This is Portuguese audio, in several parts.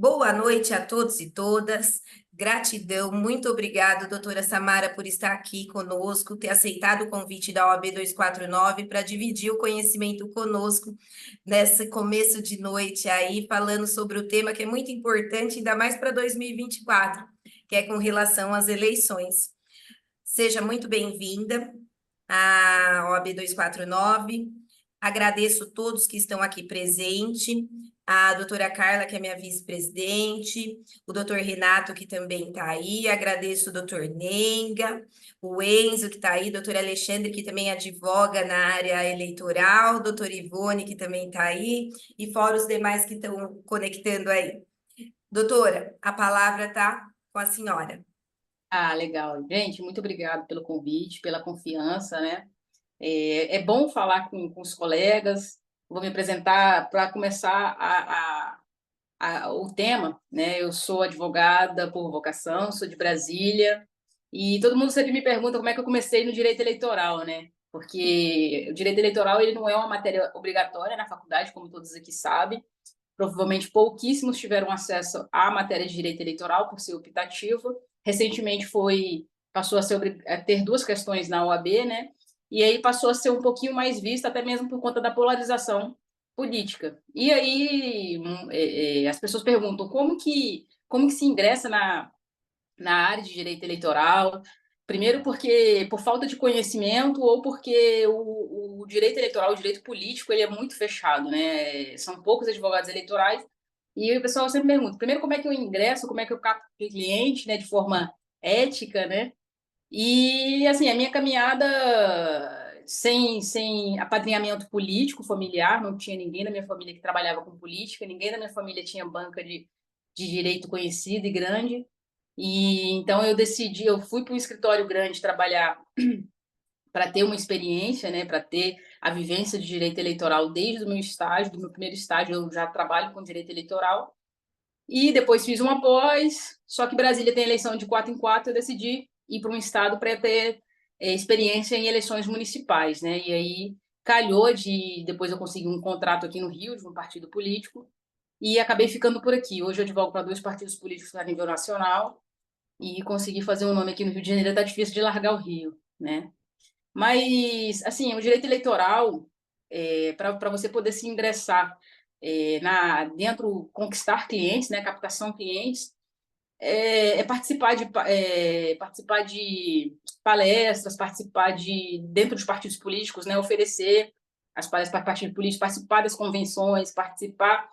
Boa noite a todos e todas. Gratidão, muito obrigado, doutora Samara, por estar aqui conosco, ter aceitado o convite da OAB 249 para dividir o conhecimento conosco nesse começo de noite aí, falando sobre o tema que é muito importante, ainda mais para 2024, que é com relação às eleições. Seja muito bem-vinda à OAB 249. Agradeço todos que estão aqui presentes, a doutora Carla, que é minha vice-presidente, o doutor Renato, que também está aí, agradeço o doutor Nenga, o Enzo, que está aí, o doutor Alexandre, que também advoga na área eleitoral, o doutor Ivone, que também está aí, e fora os demais que estão conectando aí. Doutora, a palavra está com a senhora. Ah, legal. Gente, muito obrigado pelo convite, pela confiança, né? É bom falar com os colegas. Vou me apresentar para começar o tema, né? Eu sou advogada por vocação, sou de Brasília, e todo mundo sempre me pergunta como é que eu comecei no direito eleitoral, né? Porque o direito eleitoral ele não é uma matéria obrigatória na faculdade, como todos aqui sabem. Provavelmente pouquíssimos tiveram acesso à matéria de direito eleitoral por ser optativa. Recentemente passou a ter duas questões na OAB, né? E aí passou a ser um pouquinho mais vista, até mesmo por conta da polarização política. E aí as pessoas perguntam como que se ingressa na área de direito eleitoral. Primeiro porque por falta de conhecimento ou porque o direito eleitoral, o direito político, ele é muito fechado, né? São poucos advogados eleitorais e o pessoal sempre pergunta, primeiro, como é que eu ingresso, como é que eu capto o cliente, né, de forma ética, né? E, assim, a minha caminhada sem apadrinhamento político familiar, não tinha ninguém da minha família que trabalhava com política, ninguém da minha família tinha banca de direito conhecida e grande. E então eu fui para um escritório grande trabalhar para ter uma experiência, né, para ter a vivência de direito eleitoral desde o meu estágio, do meu primeiro estágio, eu já trabalho com direito eleitoral. E depois fiz uma pós, só que Brasília tem eleição de 4 em 4, eu decidi ir para um estado para ter experiência em eleições municipais, né? E aí calhou de depois eu consegui um contrato aqui no Rio de um partido político e acabei ficando por aqui. Hoje eu advogo para dois partidos políticos a nível nacional e consegui fazer um nome aqui no Rio de Janeiro. Tá difícil de largar o Rio, né? Mas, assim, o direito eleitoral, para você poder se ingressar dentro, conquistar clientes, né, captação de clientes, participar de palestras, participar dentro dos partidos políticos, né, oferecer as palestras para partidos políticos, participar das convenções, participar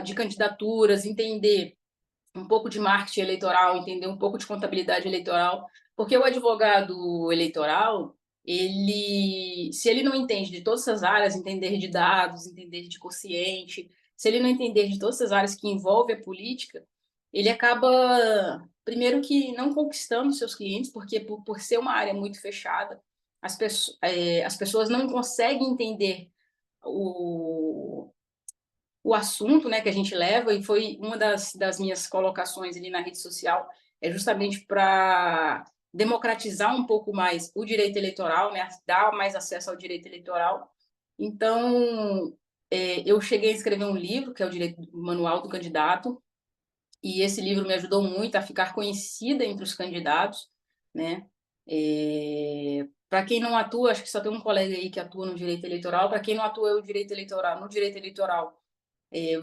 de candidaturas, entender um pouco de marketing eleitoral, entender um pouco de contabilidade eleitoral, porque o advogado eleitoral, se ele não entende de todas essas áreas, entender de dados, entender de quociente, se ele não entender de todas essas áreas que envolvem a política, ele acaba, primeiro que não conquistando seus clientes, porque por ser uma área muito fechada, as pessoas não conseguem entender o, o assunto, né, que a gente leva, e foi uma das minhas colocações ali na rede social, é justamente para democratizar um pouco mais o direito eleitoral, né, dar mais acesso ao direito eleitoral. Então, eu cheguei a escrever um livro, que é o Direito Manual do Candidato, e esse livro me ajudou muito a ficar conhecida entre os candidatos, né? Para quem não atua, acho que só tem um colega aí que atua no direito eleitoral. Para quem não atua no direito eleitoral,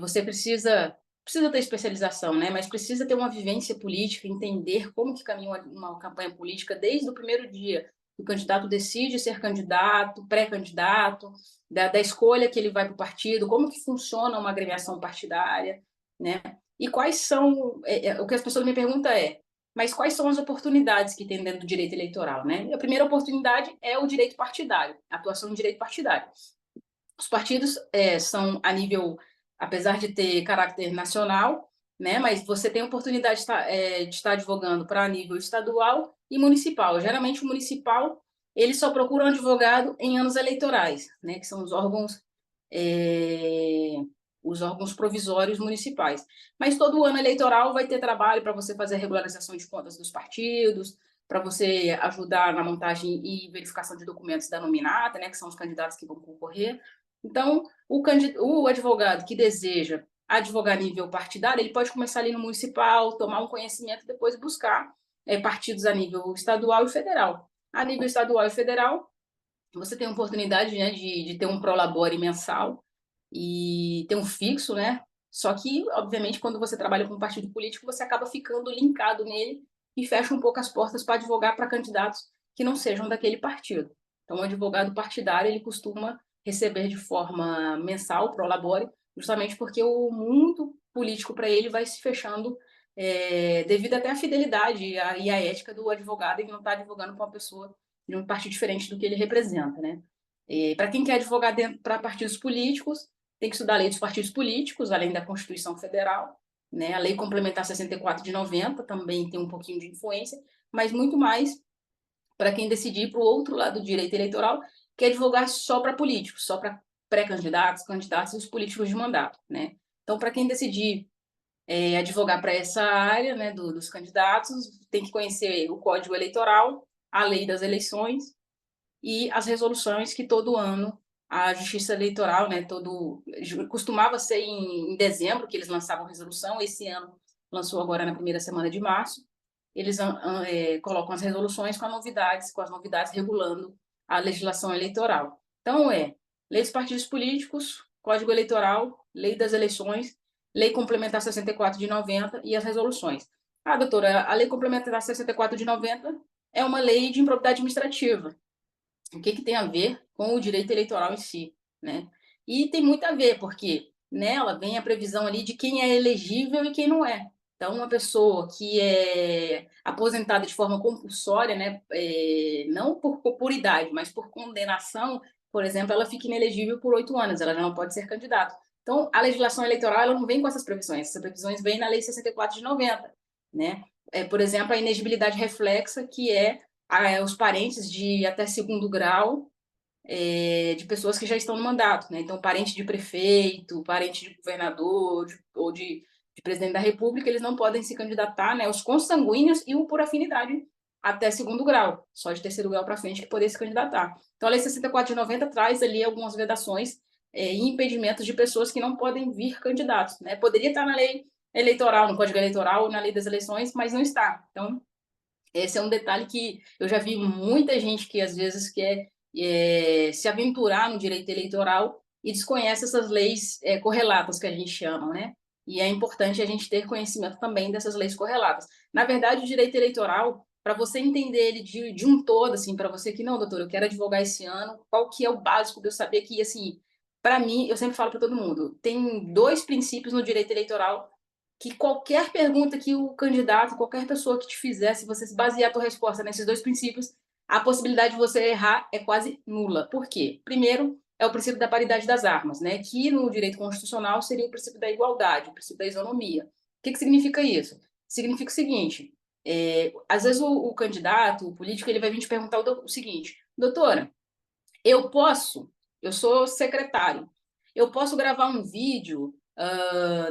você precisa ter especialização, né? Mas precisa ter uma vivência política, entender como que caminha uma campanha política desde o primeiro dia que o candidato decide ser candidato, pré-candidato, da escolha que ele vai para o partido, como que funciona uma agremiação partidária, né? E quais são, o que as pessoas me perguntam mas quais são as oportunidades que tem dentro do direito eleitoral, né? E a primeira oportunidade é o direito partidário, a atuação no direito partidário. Os partidos são a nível, apesar de ter caráter nacional, né, mas você tem a oportunidade de estar advogando para nível estadual e municipal. Geralmente o municipal ele só procura um advogado em anos eleitorais, né, que são é, os órgãos provisórios municipais. Mas todo ano eleitoral vai ter trabalho para você fazer a regularização de contas dos partidos, para você ajudar na montagem e verificação de documentos da nominata, né, que são os candidatos que vão concorrer. Então, o advogado que deseja advogar a nível partidário, ele pode começar ali no municipal, tomar um conhecimento e depois buscar partidos a nível estadual e federal. A nível estadual e federal, você tem a oportunidade, né, de ter um prolabore mensal e ter um fixo, né? Só que, obviamente, quando você trabalha com um partido político, você acaba ficando linkado nele e fecha um pouco as portas para advogar para candidatos que não sejam daquele partido. Então, o advogado partidário, ele costuma receber de forma mensal, prolabore, justamente porque o mundo político para ele vai se fechando devido até à fidelidade e à ética do advogado, e não está advogando para uma pessoa de um partido diferente do que ele representa, né? Para quem quer advogar para partidos políticos, tem que estudar a lei dos partidos políticos, além da Constituição Federal, né? A Lei Complementar 64 de 90 também tem um pouquinho de influência, mas muito mais para quem decidir para o outro lado do direito eleitoral, que é advogar só para políticos, só para pré-candidatos, candidatos e os políticos de mandato, né? Então, para quem decidir advogar para essa área, né, dos candidatos, tem que conhecer o Código Eleitoral, a lei das eleições e as resoluções que todo ano a Justiça Eleitoral, né, costumava ser em dezembro que eles lançavam resolução, esse ano lançou agora na primeira semana de março, eles colocam as resoluções com as novidades regulando a legislação eleitoral. Então, lei dos partidos políticos, Código Eleitoral, lei das eleições, Lei Complementar 64 de 90 e as resoluções. Ah, doutora, a Lei Complementar 64 de 90 é uma lei de improbidade administrativa. O que tem a ver com o direito eleitoral em si, né? E tem muito a ver, porque nela vem a previsão ali de quem é elegível e quem não é. Então, uma pessoa que é aposentada de forma compulsória, né, não por idade, mas por condenação, por exemplo, ela fica inelegível por 8 anos, ela já não pode ser candidata. Então, a legislação eleitoral ela não vem com essas previsões vêm na Lei 64 de 90, né? Por exemplo, a inegibilidade reflexa, que é os parentes de até segundo grau de pessoas que já estão no mandato, né? Então, parente de prefeito, parente de governador ou de presidente da República, eles não podem se candidatar, né? Os consanguíneos e o por afinidade até segundo grau, só de terceiro grau para frente que poder se candidatar. Então, a Lei 64 de 90 traz ali algumas vedações e impedimentos de pessoas que não podem vir candidatos, né? Poderia estar na lei eleitoral, no Código Eleitoral ou na lei das eleições, mas não está. Então, esse é um detalhe que eu já vi muita gente que às vezes quer se aventurar no direito eleitoral e desconhece essas leis correlatas que a gente chama, né? E é importante a gente ter conhecimento também dessas leis correlatas. Na verdade, o direito eleitoral, para você entender ele de um todo, assim, para você que, não, doutor, eu quero advogar esse ano, qual que é o básico de eu saber que, assim, para mim, eu sempre falo para todo mundo, tem 2 princípios no direito eleitoral que qualquer pergunta que o candidato, qualquer pessoa que te fizer, se você basear a tua resposta nesses 2 princípios, a possibilidade de você errar é quase nula. Por quê? Primeiro, é o princípio da paridade das armas, né? Que no direito constitucional seria o princípio da igualdade, o princípio da isonomia. O que significa isso? Significa o seguinte, às vezes o candidato, o político, ele vai vir te perguntar o seguinte, doutora, eu sou secretário, eu posso gravar um vídeo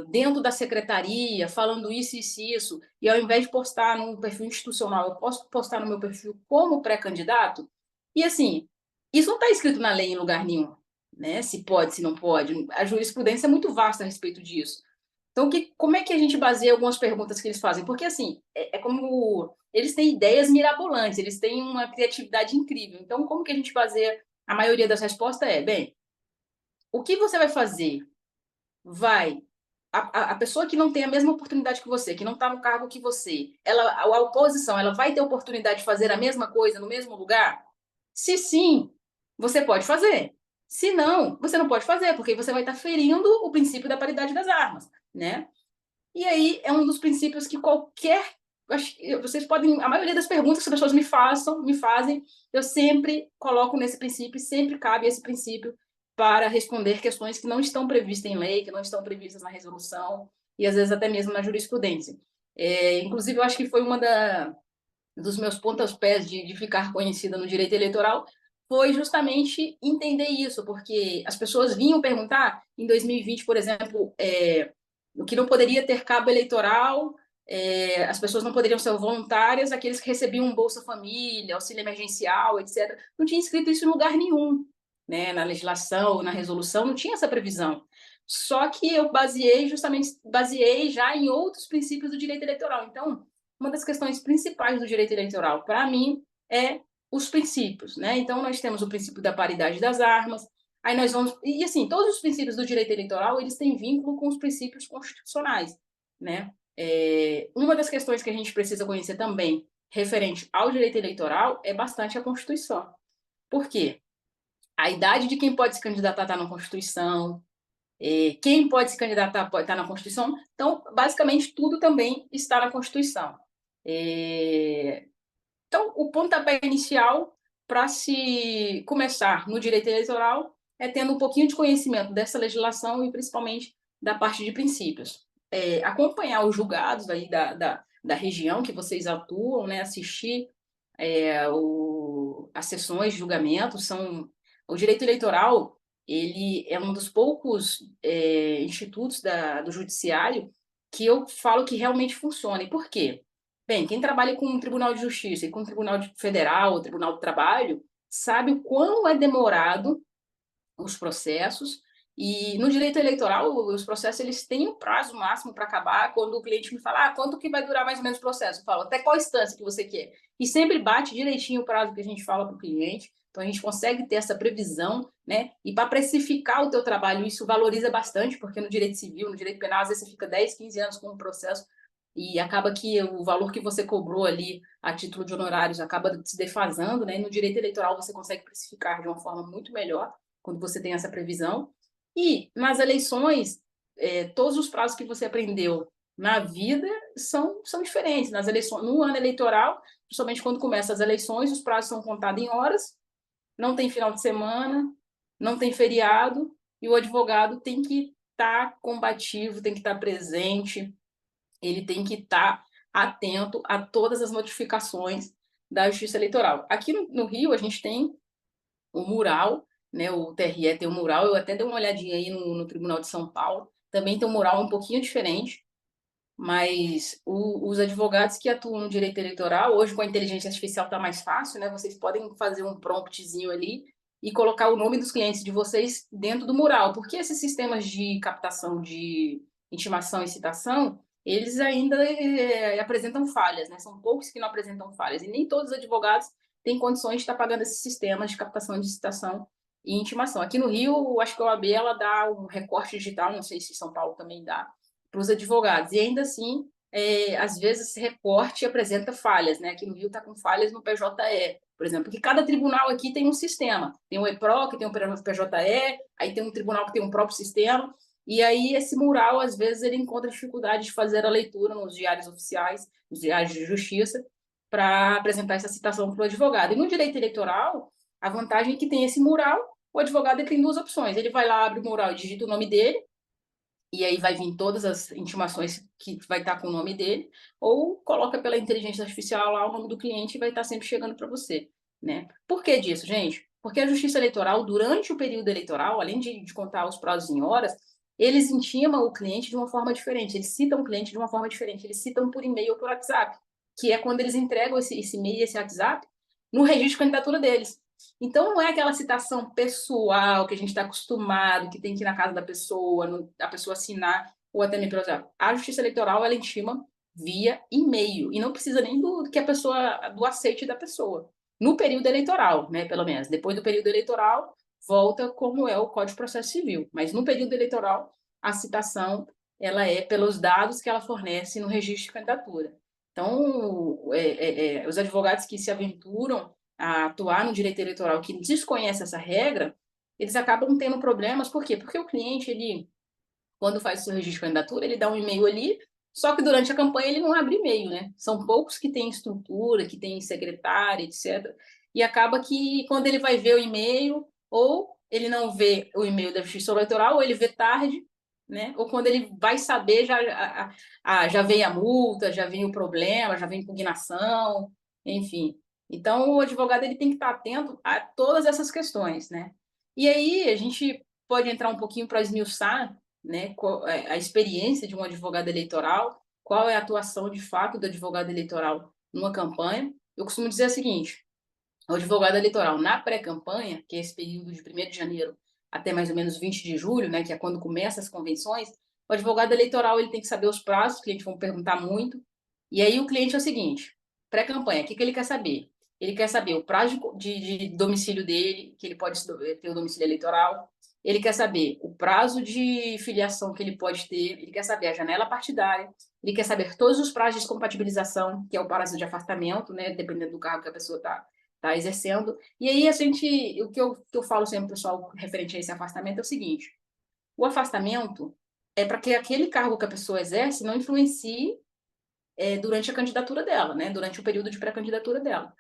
dentro da secretaria falando isso, isso, isso, e ao invés de postar no perfil institucional, eu posso postar no meu perfil como pré-candidato? E assim, isso não está escrito na lei em lugar nenhum, né? Se pode, se não pode. A jurisprudência é muito vasta a respeito disso. Então, como é que a gente baseia algumas perguntas que eles fazem? Porque, assim, é como eles têm ideias mirabolantes, eles têm uma criatividade incrível. Então, como que a gente baseia a maioria das respostas? Bem, o que você vai fazer? A pessoa que não tem a mesma oportunidade que você, que não está no cargo que você, a oposição, ela vai ter oportunidade de fazer a mesma coisa no mesmo lugar? Se sim, você pode fazer. Se não, você não pode fazer, porque você vai estar ferindo o princípio da paridade das armas, né? E aí é um dos princípios que vocês podem, a maioria das perguntas que as pessoas me fazem, eu sempre coloco nesse princípio, sempre cabe esse princípio para responder questões que não estão previstas em lei, que não estão previstas na resolução e às vezes até mesmo na jurisprudência. Inclusive, eu acho que foi dos meus pontapés de ficar conhecida no direito eleitoral foi justamente entender isso, porque as pessoas vinham perguntar, em 2020, por exemplo, o que não poderia ter cabo eleitoral, as pessoas não poderiam ser voluntárias, aqueles que recebiam Bolsa Família, auxílio emergencial, etc. Não tinha escrito isso em lugar nenhum, né? Na legislação, na resolução, não tinha essa previsão. só que eu baseei já em outros princípios do direito eleitoral. Então, uma das questões principais do direito eleitoral, para mim, é os princípios, né? Então, nós temos o princípio da paridade das armas, aí nós vamos... E, assim, todos os princípios do direito eleitoral, eles têm vínculo com os princípios constitucionais, né? Uma das questões que a gente precisa conhecer também, referente ao direito eleitoral, é bastante a Constituição. Por quê? A idade de quem pode se candidatar está na Constituição, quem pode se candidatar pode estar na Constituição. Então, basicamente, tudo também está na Constituição. Então, o pontapé inicial para se começar no direito eleitoral é tendo um pouquinho de conhecimento dessa legislação e, principalmente, da parte de princípios. Acompanhar os julgados aí da região que vocês atuam, né? Assistir as sessões de julgamento. O direito eleitoral, ele é um dos poucos institutos do judiciário que eu falo que realmente funciona. E por quê? Bem, quem trabalha com o Tribunal de Justiça e com o Tribunal Federal, o Tribunal do Trabalho, sabe o quão é demorado os processos. E no direito eleitoral, os processos eles têm um prazo máximo para acabar. Quando o cliente me fala, quanto que vai durar mais ou menos o processo? Eu falo, até qual instância que você quer? E sempre bate direitinho o prazo que a gente fala para o cliente. Então, a gente consegue ter essa previsão, né? E para precificar o teu trabalho, isso valoriza bastante, porque no direito civil, no direito penal, às vezes você fica 10, 15 anos com um processo e acaba que o valor que você cobrou ali a título de honorários acaba se defasando, né? E no direito eleitoral você consegue precificar de uma forma muito melhor quando você tem essa previsão. E nas eleições, todos os prazos que você aprendeu na vida são diferentes. Nas eleições, no ano eleitoral, principalmente quando começam as eleições, os prazos são contados em horas, não tem final de semana, não tem feriado, e o advogado tem que estar combativo, tem que estar presente, ele tem que estar atento a todas as notificações da Justiça Eleitoral. Aqui no Rio, a gente tem o mural, né? O TRE tem um mural, eu até dei uma olhadinha aí no Tribunal de São Paulo, também tem um mural um pouquinho diferente, mas os advogados que atuam no direito eleitoral, hoje com a inteligência artificial está mais fácil, né? Vocês podem fazer um promptzinho ali e colocar o nome dos clientes de vocês dentro do mural, porque esses sistemas de captação de intimação e citação, eles ainda apresentam falhas, né? São poucos que não apresentam falhas, e nem todos os advogados têm condições de estar pagando esses sistemas de captação de citação e intimação. Aqui no Rio, acho que a OAB ela dá um recorte digital, não sei se São Paulo também dá, para os advogados. E ainda assim, às vezes, esse recorte apresenta falhas, né? Aqui no Rio está com falhas no PJE, por exemplo, porque cada tribunal aqui tem um sistema. Tem o EPROC, tem o PJE, aí tem um tribunal que tem um próprio sistema, e aí esse mural, às vezes, ele encontra dificuldade de fazer a leitura nos diários oficiais, nos diários de justiça, para apresentar essa citação para o advogado. E no direito eleitoral, a vantagem é que tem esse mural, o advogado ele tem duas opções. Ele vai lá, abre o mural e digita o nome dele, e aí vai vir todas as intimações que vai estar com o nome dele, ou coloca pela inteligência artificial lá o nome do cliente e vai estar sempre chegando para você, né? Por que disso, gente? Porque a Justiça Eleitoral, durante o período eleitoral, além de contar os prazos em horas, eles intimam o cliente de uma forma diferente, eles citam o cliente de uma forma diferente, eles citam por e-mail ou por WhatsApp, que é quando eles entregam esse e-mail e esse WhatsApp no registro de candidatura deles. Então, não é aquela citação pessoal que a gente está acostumado, que tem que ir na casa da pessoa, a pessoa assinar, ou até mesmo, por exemplo, a Justiça Eleitoral, ela intima via e-mail, e não precisa nem do aceite da pessoa. No período eleitoral, né, pelo menos. Depois do período eleitoral, volta como é o Código de Processo Civil. Mas no período eleitoral, a citação ela é pelos dados que ela fornece no registro de candidatura. Então, os advogados que se aventuram a atuar no direito eleitoral que desconhece essa regra, eles acabam tendo problemas. Por quê? Porque o cliente, ele, quando faz o seu registro de candidatura, ele dá um e-mail ali, só que durante a campanha ele não abre e-mail, né? São poucos que têm estrutura, que têm secretária, etc. E acaba que quando ele vai ver o e-mail, ou ele não vê o e-mail da Justiça Eleitoral, ou ele vê tarde, né? Ou quando ele vai saber, já vem a multa, já vem o problema, já vem impugnação, enfim. Então, o advogado ele tem que estar atento a todas essas questões, né? E aí, a gente pode entrar um pouquinho para esmiuçar, né, a experiência de um advogado eleitoral, qual é a atuação de fato do advogado eleitoral numa campanha. Eu costumo dizer o seguinte: o advogado eleitoral na pré-campanha, que é esse período de 1º de janeiro até mais ou menos 20 de julho, né, que é quando começam as convenções, o advogado eleitoral ele tem que saber os prazos, os clientes vão perguntar muito. E aí o cliente é o seguinte, pré-campanha, o que ele quer saber? Ele quer saber o prazo de domicílio dele, que ele pode ter o domicílio eleitoral. Ele quer saber o prazo de filiação que ele pode ter. Ele quer saber a janela partidária. Ele quer saber todos os prazos de compatibilização, que é o prazo de afastamento, né, dependendo do cargo que a pessoa está exercendo. E aí, o que eu falo sempre, pessoal, referente a esse afastamento é o seguinte: o afastamento é para que aquele cargo que a pessoa exerce não influencie durante a candidatura dela, né, durante o período de pré-candidatura dela.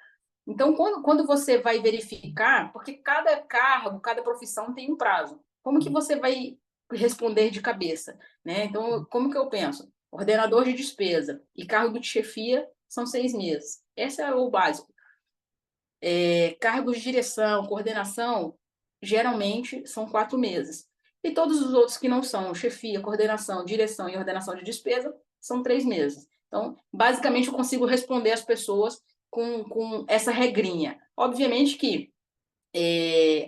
Então, quando você vai verificar, porque cada cargo, cada profissão tem um prazo, como que você vai responder de cabeça, né? Então, como que eu penso? Ordenador de despesa e cargo de chefia são 6 meses. Esse é o básico. Cargos de direção, coordenação, geralmente são 4 meses. E todos os outros que não são chefia, coordenação, direção e ordenação de despesa são 3 meses. Então, basicamente, eu consigo responder às pessoas com essa regrinha. Obviamente que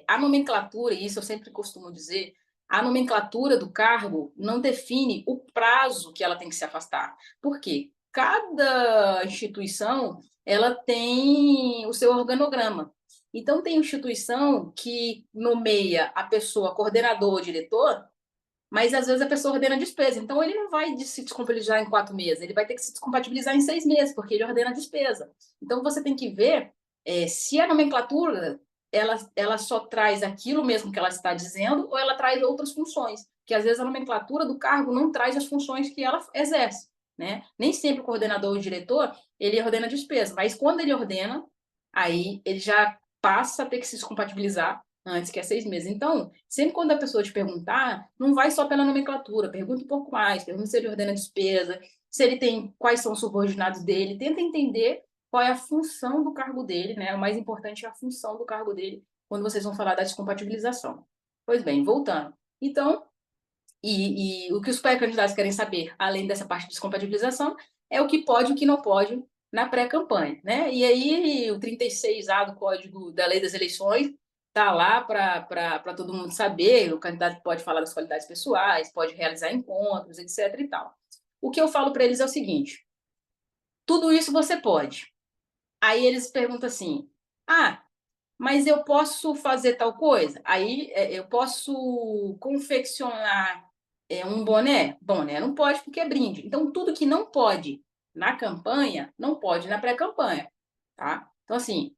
a nomenclatura, e isso eu sempre costumo dizer, a nomenclatura do cargo não define o prazo que ela tem que se afastar. Por quê? Cada instituição ela tem o seu organograma. Então, tem instituição que nomeia a pessoa coordenador ou diretor, mas às vezes a pessoa ordena despesa. Então, ele não vai se descompatibilizar em 4 meses, ele vai ter que se descompatibilizar em 6 meses, porque ele ordena despesa. Então, você tem que ver se a nomenclatura ela só traz aquilo mesmo que ela está dizendo ou ela traz outras funções, que às vezes a nomenclatura do cargo não traz as funções que ela exerce, né? Nem sempre o coordenador ou o diretor, ele ordena despesa, mas quando ele ordena, aí ele já passa a ter que se descompatibilizar antes, que é 6 meses. Então, sempre quando a pessoa te perguntar, não vai só pela nomenclatura, pergunta um pouco mais, pergunta se ele ordena despesa, se ele tem, quais são os subordinados dele, tenta entender qual é a função do cargo dele, né? O mais importante é a função do cargo dele quando vocês vão falar da descompatibilização. Pois bem, voltando. Então, o que os pré-candidatos querem saber, além dessa parte de descompatibilização, é o que pode e o que não pode na pré-campanha, né? E aí, o 36A do Código da Lei das Eleições está lá para todo mundo saber. O candidato pode falar das qualidades pessoais, pode realizar encontros, etc. e tal. O que eu falo para eles é o seguinte: tudo isso você pode. Aí eles perguntam assim: ah, mas eu posso fazer tal coisa? Aí eu posso confeccionar um boné? Boné não pode porque é brinde. Então, tudo que não pode na campanha, não pode na pré-campanha, tá? Então, assim,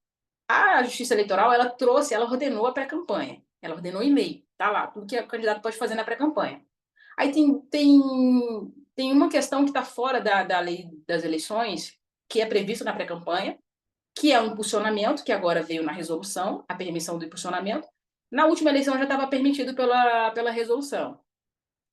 a Justiça Eleitoral, ela ordenou a pré-campanha. Ela ordenou e-mail, tá lá, tudo que o candidato pode fazer na pré-campanha. Aí tem uma questão que está fora da lei das eleições, que é previsto na pré-campanha, que é o impulsionamento, que agora veio na resolução, a permissão do impulsionamento. Na última eleição já estava permitido pela resolução,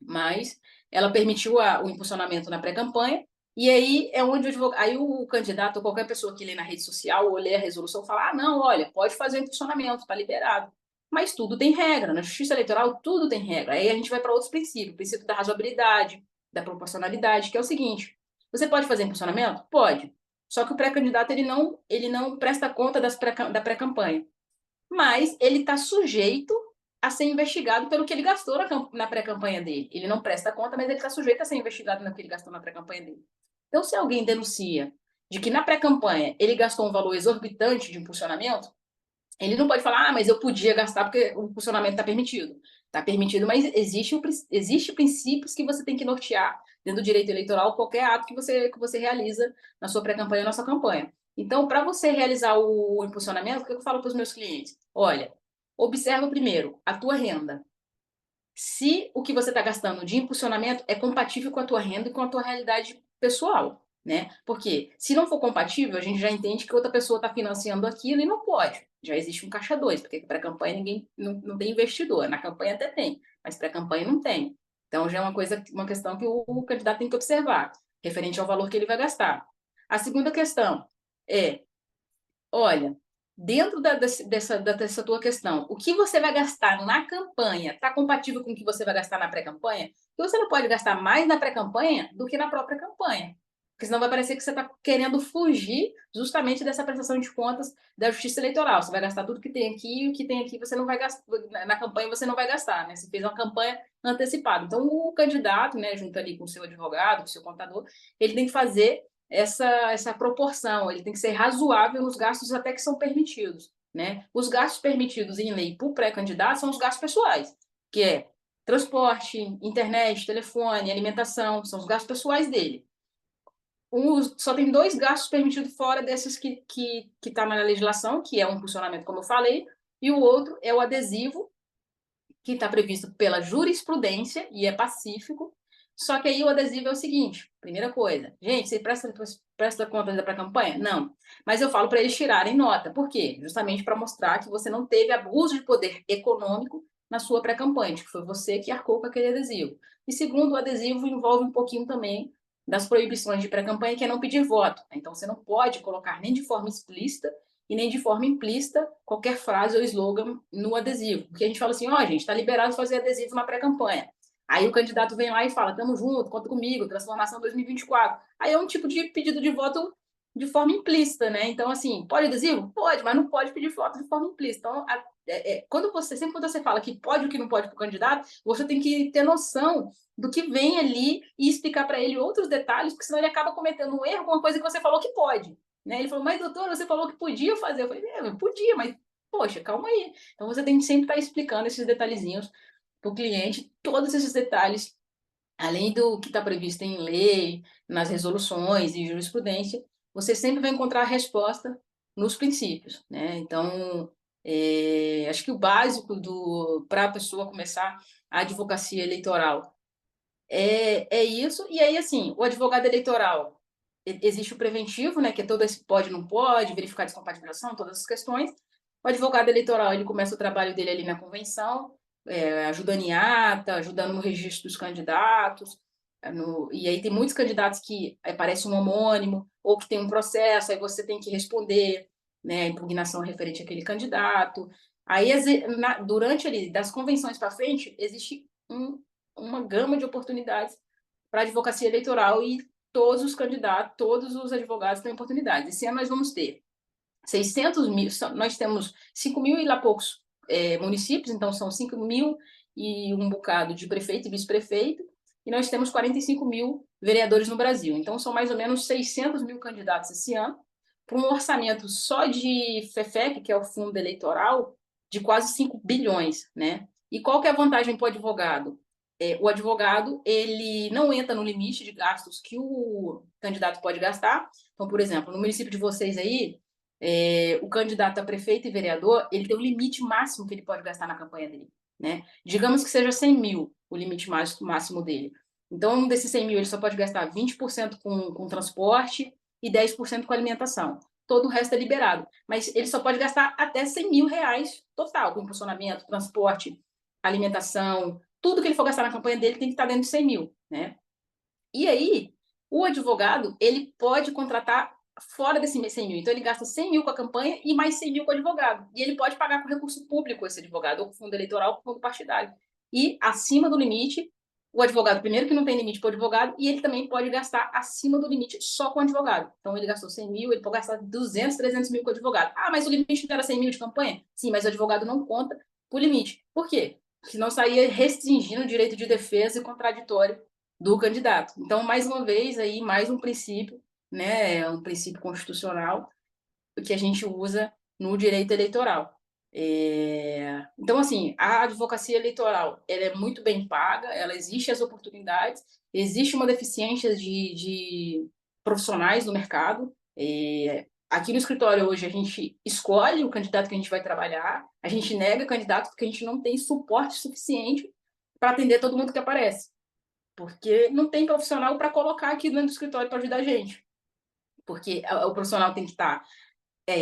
mas ela permitiu o impulsionamento na pré-campanha, e aí é onde aí o candidato, ou qualquer pessoa que lê na rede social ou lê a resolução, fala: ah, não, olha, pode fazer o impulsionamento, está liberado. Mas tudo tem regra, na justiça eleitoral tudo tem regra. Aí a gente vai para outros princípios, o princípio da razoabilidade, da proporcionalidade, que é o seguinte: você pode fazer impulsionamento? Pode. Só que o pré-candidato ele não presta conta da pré-campanha. Mas ele está sujeito a ser investigado pelo que ele gastou na pré-campanha dele. Ele não presta conta, mas ele está sujeito a ser investigado no que ele gastou na pré-campanha dele. Então, se alguém denuncia de que na pré-campanha ele gastou um valor exorbitante de impulsionamento, ele não pode falar: ah, mas eu podia gastar porque o impulsionamento está permitido. Está permitido, mas existe princípios que você tem que nortear dentro do direito eleitoral qualquer ato que você realiza na sua pré-campanha ou na sua campanha. Então, para você realizar o impulsionamento, o que eu falo para os meus clientes? Olha, observa primeiro a tua renda. Se o que você está gastando de impulsionamento é compatível com a tua renda e com a tua realidade pessoal, né? Porque se não for compatível, a gente já entende que outra pessoa está financiando aquilo e não pode. Já existe um caixa 2, porque para campanha ninguém não tem investidor. Na campanha até tem, mas para campanha não tem. Então já é uma questão que o candidato tem que observar, referente ao valor que ele vai gastar. A segunda questão é: olha, dentro dessa tua questão, o que você vai gastar na campanha está compatível com o que você vai gastar na pré-campanha? Porque você não pode gastar mais na pré-campanha do que na própria campanha. porque senão vai parecer que você está querendo fugir justamente dessa prestação de contas da Justiça Eleitoral. Você vai gastar tudo que tem aqui, e o que tem aqui você não vai gastar, na campanha você não vai gastar, né? Você fez uma campanha antecipada. Então, o candidato, né, junto ali com o seu advogado, com o seu contador, ele tem que fazer essa proporção, ele tem que ser razoável nos gastos até que são permitidos, né? Os gastos permitidos em lei para o pré-candidato são os gastos pessoais, que é transporte, internet, telefone, alimentação, são os gastos pessoais dele. Só tem 2 gastos permitidos fora desses que tá na legislação, que é um funcionamento, como eu falei, e o outro é o adesivo, que está previsto pela jurisprudência e é pacífico. Só que aí o adesivo é o seguinte: primeira coisa, gente, você presta conta da pré-campanha? Não. Mas eu falo para eles tirarem nota. Por quê? Justamente para mostrar que você não teve abuso de poder econômico na sua pré-campanha, que foi você que arcou com aquele adesivo. E segundo, o adesivo envolve um pouquinho também das proibições de pré-campanha, que é não pedir voto. Então, você não pode colocar nem de forma explícita e nem de forma implícita qualquer frase ou slogan no adesivo. Porque a gente fala assim, ó, gente, está liberado fazer adesivo na pré-campanha. Aí o candidato vem lá e fala, tamo junto, conta comigo, transformação 2024. Aí é um tipo de pedido de voto de forma implícita, né? Então, assim, pode adesivo? Pode, mas não pode pedir voto de forma implícita. Então, sempre quando você fala que pode ou que não pode para o candidato, você tem que ter noção do que vem ali e explicar para ele outros detalhes, porque senão ele acaba cometendo um erro com uma coisa que você falou que pode. Né? Ele falou, mas doutor, você falou que podia fazer. Eu falei, podia, mas poxa, calma aí. Então você tem que sempre estar explicando esses detalhezinhos para o cliente, todos esses detalhes, além do que está previsto em lei, nas resoluções e jurisprudência, você sempre vai encontrar a resposta nos princípios. Né? Então, acho que o básico para a pessoa começar a advocacia eleitoral é isso. E aí, assim, o advogado eleitoral, existe o preventivo, né, que é todo esse pode, não pode, verificar descompatibilização, todas as questões. O advogado eleitoral, ele começa o trabalho dele ali na convenção, ajudando em ata, ajudando no registro dos candidatos, e aí tem muitos candidatos que aparece um homônimo, ou que tem um processo, aí você tem que responder, né, a impugnação referente àquele candidato. Aí, durante ali, das convenções para frente, existe uma gama de oportunidades para a advocacia eleitoral e todos os candidatos, todos os advogados têm oportunidade. Esse ano nós vamos ter 600 mil, nós temos 5 mil e lá poucos municípios, então são 5 mil e um bocado de prefeito e vice-prefeito, e nós temos 45 mil vereadores no Brasil. Então são mais ou menos 600 mil candidatos esse ano, para um orçamento só de FEFEC, que é o fundo eleitoral, de quase 5 bilhões, né? E qual que é a vantagem para o advogado? O advogado, ele não entra no limite de gastos que o candidato pode gastar. Então, por exemplo, no município de vocês aí, o candidato a prefeito e vereador, ele tem um limite máximo que ele pode gastar na campanha dele, né? Digamos que seja 100 mil o limite máximo dele. Então, desses 100 mil, ele só pode gastar 20% com transporte e 10% com alimentação. Todo o resto é liberado. Mas ele só pode gastar até 100 mil reais total, com funcionamento, transporte, alimentação, tudo que ele for gastar na campanha dele tem que estar dentro de 100 mil, né? E aí, o advogado, ele pode contratar fora desse 100 mil. Então, ele gasta 100 mil com a campanha e mais 100 mil com o advogado. E ele pode pagar com recurso público esse advogado, ou com fundo eleitoral, ou com fundo partidário. E, acima do limite, o advogado, primeiro que não tem limite para o advogado, e ele também pode gastar acima do limite só com o advogado. Então, ele gastou 100 mil, ele pode gastar 200, 300 mil com o advogado. Ah, mas o limite não era 100 mil de campanha? Sim, mas o advogado não conta por limite. Por quê? Senão estaria restringindo o direito de defesa e contraditório do candidato. Então, mais uma vez, aí, mais um princípio, né, um princípio constitucional que a gente usa no direito eleitoral. Então, assim, a advocacia eleitoral, ela é muito bem paga, ela existe as oportunidades, existe uma deficiência de profissionais no mercado. Aqui no escritório hoje a gente escolhe o candidato que a gente vai trabalhar, a gente nega candidato porque a gente não tem suporte suficiente para atender todo mundo que aparece. Porque não tem profissional para colocar aqui dentro do escritório para ajudar a gente. Porque o profissional tem que estar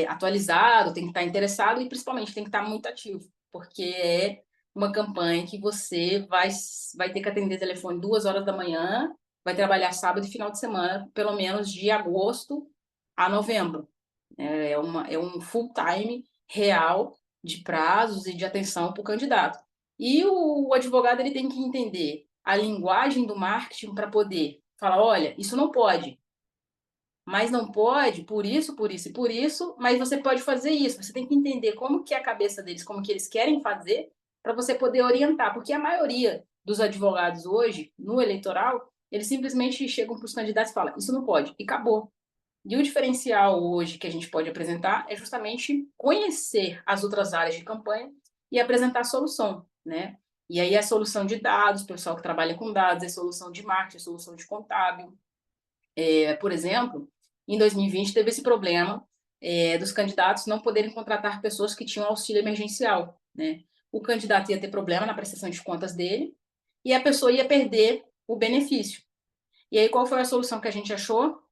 atualizado, tem que estar interessado e, principalmente, tem que estar muito ativo. Porque é uma campanha que você vai ter que atender telefone 2 horas da manhã, vai trabalhar sábado e final de semana, pelo menos de agosto a novembro. É um full time real de prazos e de atenção para o candidato. E o advogado ele tem que entender a linguagem do marketing para poder falar, olha, isso não pode. mas não pode, por isso, por isso e por isso, mas você pode fazer isso. Você tem que entender como que é a cabeça deles, como que eles querem fazer, para você poder orientar, porque a maioria dos advogados hoje, no eleitoral, eles simplesmente chegam para os candidatos e falam, isso não pode, e acabou. E o diferencial hoje que a gente pode apresentar é justamente conhecer as outras áreas de campanha e apresentar a solução, né? E aí a solução de dados, o pessoal que trabalha com dados, a solução de marketing, a solução de contábil, por exemplo, em 2020 teve esse problema dos candidatos não poderem contratar pessoas que tinham auxílio emergencial, né? O candidato ia ter problema na prestação de contas dele e a pessoa ia perder o benefício. E aí qual foi a solução que a gente achou?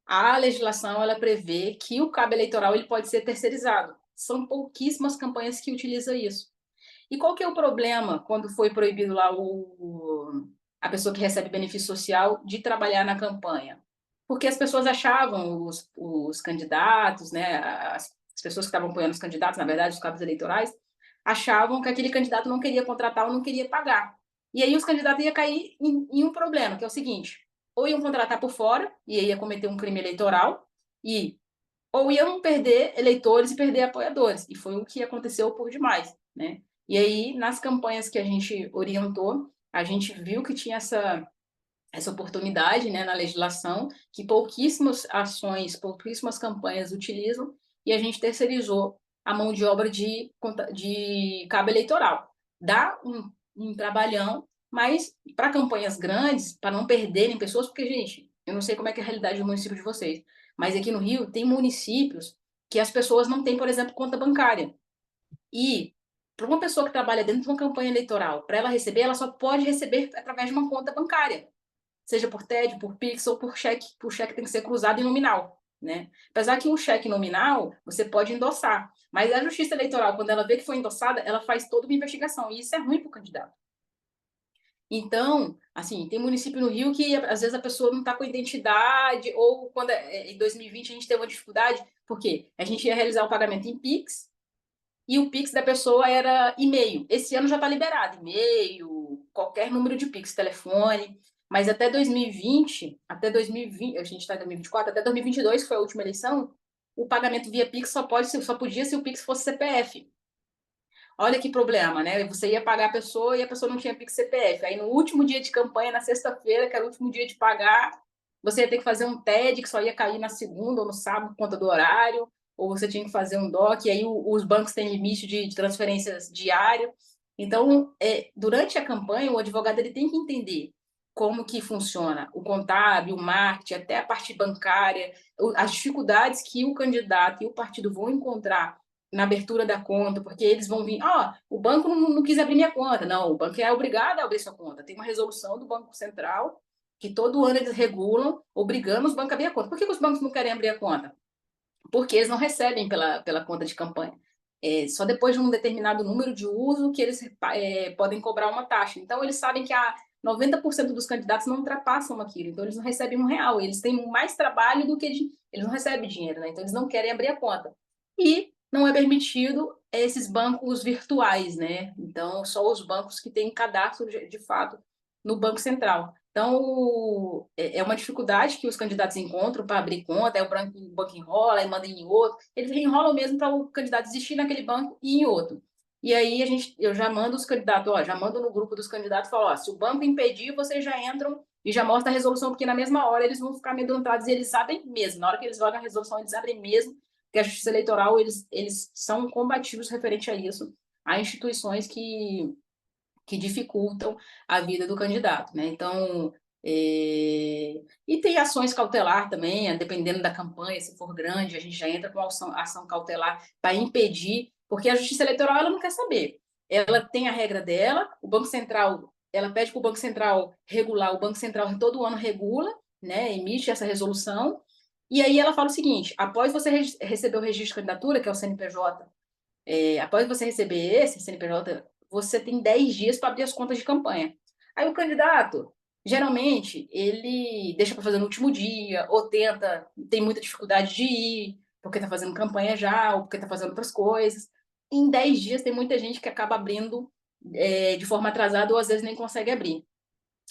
A legislação ela prevê que o cabo eleitoral ele pode ser terceirizado. São pouquíssimas campanhas que utilizam isso. E qual que é o problema quando foi proibido lá a pessoa que recebe benefício social de trabalhar na campanha? Porque as pessoas achavam, os candidatos, né, as pessoas que estavam apoiando os candidatos, na verdade, os cabos eleitorais, achavam que aquele candidato não queria contratar ou não queria pagar. E aí os candidatos iam cair em um problema, que é o seguinte, ou iam contratar por fora, e aí ia cometer um crime eleitoral, ou iam perder eleitores e perder apoiadores. E foi o que aconteceu por demais, né? E aí, nas campanhas que a gente orientou, a gente viu que tinha essa oportunidade, né, na legislação, que pouquíssimas ações, pouquíssimas campanhas utilizam, e a gente terceirizou a mão de obra de cabo eleitoral. Dá um trabalhão, mas para campanhas grandes, para não perderem pessoas, porque, gente, eu não sei como é que é a realidade do município de vocês, mas aqui no Rio tem municípios que as pessoas não têm, por exemplo, conta bancária. E para uma pessoa que trabalha dentro de uma campanha eleitoral, para ela receber, ela só pode receber através de uma conta bancária, seja por TED, por Pix ou por cheque. O cheque tem que ser cruzado e nominal, né? Apesar que o cheque nominal você pode endossar, mas a Justiça Eleitoral, quando ela vê que foi endossada, ela faz toda uma investigação e isso é ruim para o candidato. Então, assim, tem município no Rio que às vezes a pessoa não está com identidade, ou quando em 2020 a gente teve uma dificuldade, porque a gente ia realizar o pagamento em Pix e o Pix da pessoa era e-mail. Esse ano já está liberado, e-mail, qualquer número de Pix, telefone, mas até 2020, a gente está em 2024, até 2022, que foi a última eleição, o pagamento via Pix só podia se o Pix fosse CPF. Olha que problema, né? Você ia pagar a pessoa e a pessoa não tinha Pix CPF. Aí no último dia de campanha, na sexta-feira, que era o último dia de pagar, você ia ter que fazer um TED que só ia cair na segunda ou no sábado por conta do horário, ou você tinha que fazer um DOC, e aí os bancos têm limite de transferências diário. Então, durante a campanha, o advogado ele tem que entender como que funciona o contábil, o marketing, até a parte bancária, as dificuldades que o candidato e o partido vão encontrar na abertura da conta, porque eles vão vir, o banco não quis abrir minha conta. Não, o banco é obrigado a abrir sua conta. Tem uma resolução do Banco Central que todo ano eles regulam, obrigando os bancos a abrir a conta. Por que os bancos não querem abrir a conta? Porque eles não recebem pela conta de campanha. Só depois de um determinado número de uso que eles podem cobrar uma taxa. Então, eles sabem que 90% dos candidatos não ultrapassam aquilo, então eles não recebem R$ 1, eles têm mais trabalho do que eles não recebem dinheiro, né? Então eles não querem abrir a conta. E não é permitido esses bancos virtuais, né? Então, só os bancos que têm cadastro de fato no Banco Central. Então, é uma dificuldade que os candidatos encontram para abrir conta, aí o banco enrola e manda em outro. Eles enrolam mesmo para o candidato existir naquele banco e em outro. E aí eu já mando os candidatos, já mando no grupo dos candidatos e falo, se o banco impedir, vocês já entram e já mostra a resolução, porque na mesma hora eles vão ficar amedrontados e eles sabem mesmo, na hora que eles jogam a resolução, eles sabem mesmo que a Justiça Eleitoral, eles são combativos referente a isso, a instituições que dificultam a vida do candidato, né? Então, e tem ações cautelar também, dependendo da campanha, se for grande, a gente já entra com ação cautelar para impedir, porque a Justiça Eleitoral ela não quer saber. Ela tem a regra dela, o Banco Central, ela pede para o Banco Central regular, o Banco Central todo ano regula, né? Emite essa resolução, e aí ela fala o seguinte: após você receber o registro de candidatura, que é o CNPJ, após você receber esse CNPJ, você tem 10 dias para abrir as contas de campanha. Aí o candidato, geralmente, ele deixa para fazer no último dia, ou tem muita dificuldade de ir, porque está fazendo campanha já, ou porque está fazendo outras coisas. Em 10 dias, tem muita gente que acaba abrindo de forma atrasada, ou às vezes nem consegue abrir.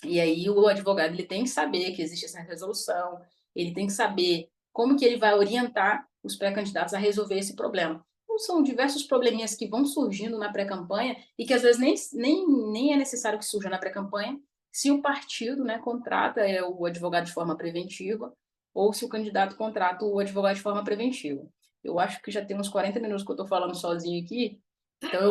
E aí o advogado ele tem que saber que existe essa resolução, ele tem que saber como que ele vai orientar os pré-candidatos a resolver esse problema. Então, são diversos probleminhas que vão surgindo na pré-campanha e que às vezes nem é necessário que surja na pré-campanha se o partido, né, contrata o advogado de forma preventiva ou se o candidato contrata o advogado de forma preventiva. Eu acho que já tem uns 40 minutos que eu estou falando sozinho aqui, então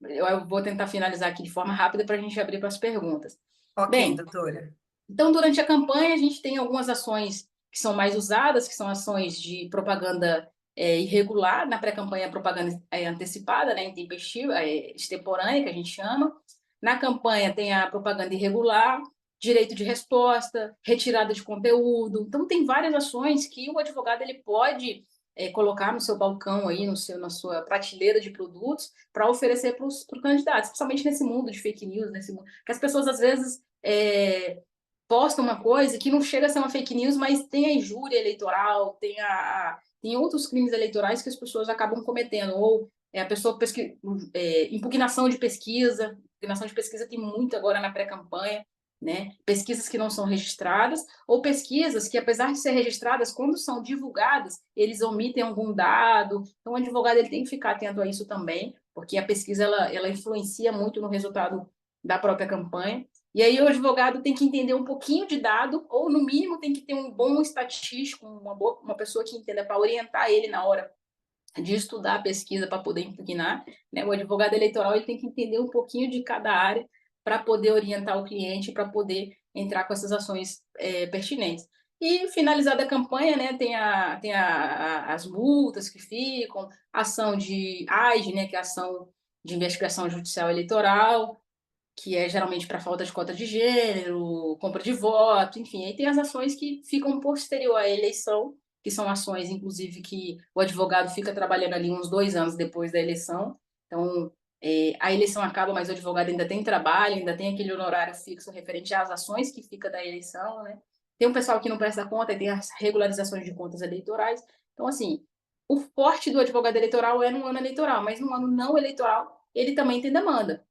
eu vou tentar finalizar aqui de forma rápida para a gente abrir para as perguntas. Ok, Bem, doutora. então, durante a campanha, a gente tem algumas ações que são mais usadas, que são ações de propaganda irregular, na pré-campanha, propaganda antecipada, né, intempestiva, extemporânea, que a gente chama. Na campanha tem a propaganda irregular, direito de resposta, retirada de conteúdo. Então, tem várias ações que o advogado ele pode colocar no seu balcão, aí, na sua prateleira de produtos, para oferecer para os candidatos, principalmente nesse mundo de fake news, nesse mundo, que as pessoas, às vezes, posta uma coisa que não chega a ser uma fake news, mas tem a injúria eleitoral, tem outros crimes eleitorais que as pessoas acabam cometendo, ou a pessoa impugnação de pesquisa. Impugnação de pesquisa tem muito agora na pré-campanha, né? Pesquisas que não são registradas, ou pesquisas que, apesar de ser registradas, quando são divulgadas, eles omitem algum dado. Então, o advogado ele tem que ficar atento a isso também, porque a pesquisa ela influencia muito no resultado da própria campanha. E aí o advogado tem que entender um pouquinho de dado, ou no mínimo tem que ter um bom estatístico, uma pessoa que entenda para orientar ele na hora de estudar a pesquisa para poder impugnar, né? O advogado eleitoral ele tem que entender um pouquinho de cada área para poder orientar o cliente, para poder entrar com essas ações pertinentes. E finalizada a campanha, né, as multas que ficam, ação de AIGE, né, que é a ação de investigação judicial eleitoral, que é geralmente para falta de cota de gênero, compra de voto, enfim. Aí tem as ações que ficam posterior à eleição, que são ações, inclusive, que o advogado fica trabalhando ali uns 2 anos depois da eleição. Então, a eleição acaba, mas o advogado ainda tem trabalho, ainda tem aquele honorário fixo referente às ações que fica da eleição, né? Tem um pessoal que não presta conta e tem as regularizações de contas eleitorais. Então, assim, o forte do advogado eleitoral é no ano eleitoral, mas no ano não eleitoral ele também tem demanda.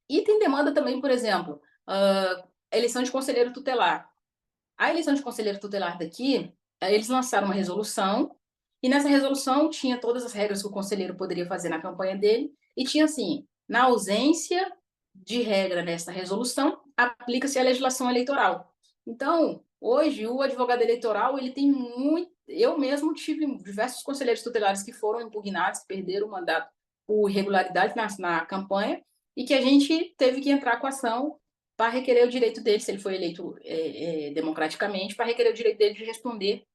E tem demanda também, por exemplo, eleição de conselheiro tutelar. A eleição de conselheiro tutelar daqui, eles lançaram uma resolução, e nessa resolução tinha todas as regras que o conselheiro poderia fazer na campanha dele, e tinha assim, na ausência de regra nessa resolução, aplica-se a legislação eleitoral. Então, hoje, o advogado eleitoral, ele tem muito... Eu mesmo tive diversos conselheiros tutelares que foram impugnados, que perderam o mandato por irregularidade na campanha, e que a gente teve que entrar com ação para requerer o direito dele, se ele foi eleito democraticamente, para requerer o direito dele de responder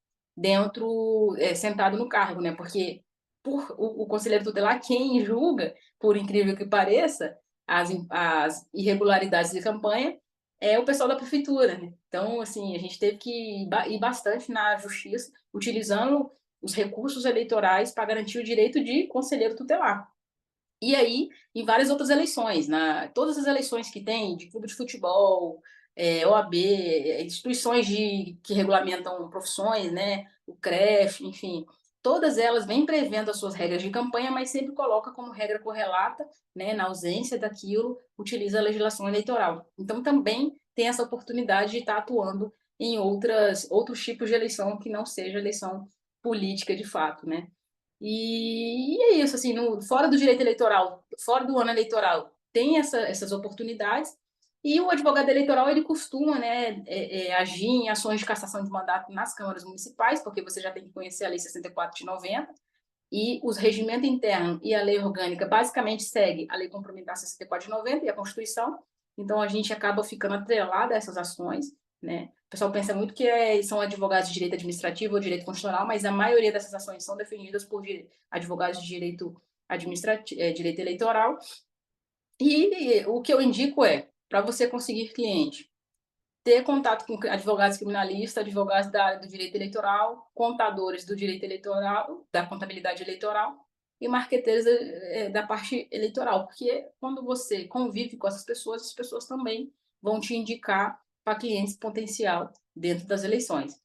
sentado no cargo, né? Porque o conselheiro tutelar, quem julga, por incrível que pareça, as irregularidades de campanha é o pessoal da prefeitura, né? Então, assim, a gente teve que ir bastante na justiça, utilizando os recursos eleitorais para garantir o direito de conselheiro tutelar. E aí, em várias outras eleições, todas as eleições que tem, de clube de futebol, OAB, instituições que regulamentam profissões, né, o CREF, enfim, todas elas vêm prevendo as suas regras de campanha, mas sempre coloca como regra correlata, né, na ausência daquilo, utiliza a legislação eleitoral. Então, também tem essa oportunidade de estar atuando em outros tipos de eleição que não seja eleição política de fato, né? E é isso, assim, fora do direito eleitoral, fora do ano eleitoral, tem essas oportunidades, e o advogado eleitoral, ele costuma, né, agir em ações de cassação de mandato nas câmaras municipais, porque você já tem que conhecer a Lei 64 de 90, e os regimentos internos e a lei orgânica basicamente segue a Lei Complementar 64 de 90 e a Constituição, então a gente acaba ficando atrelado a essas ações, né? O pessoal pensa muito que são advogados de direito administrativo ou direito constitucional, mas a maioria dessas ações são defendidas por advogados de direito administrativo, direito eleitoral. E o que eu indico para você conseguir cliente, ter contato com advogados criminalistas, advogados da área do direito eleitoral, contadores do direito eleitoral, da contabilidade eleitoral e marqueteiros da parte eleitoral, porque quando você convive com essas pessoas, as pessoas também vão te indicar para clientes potencial dentro das eleições.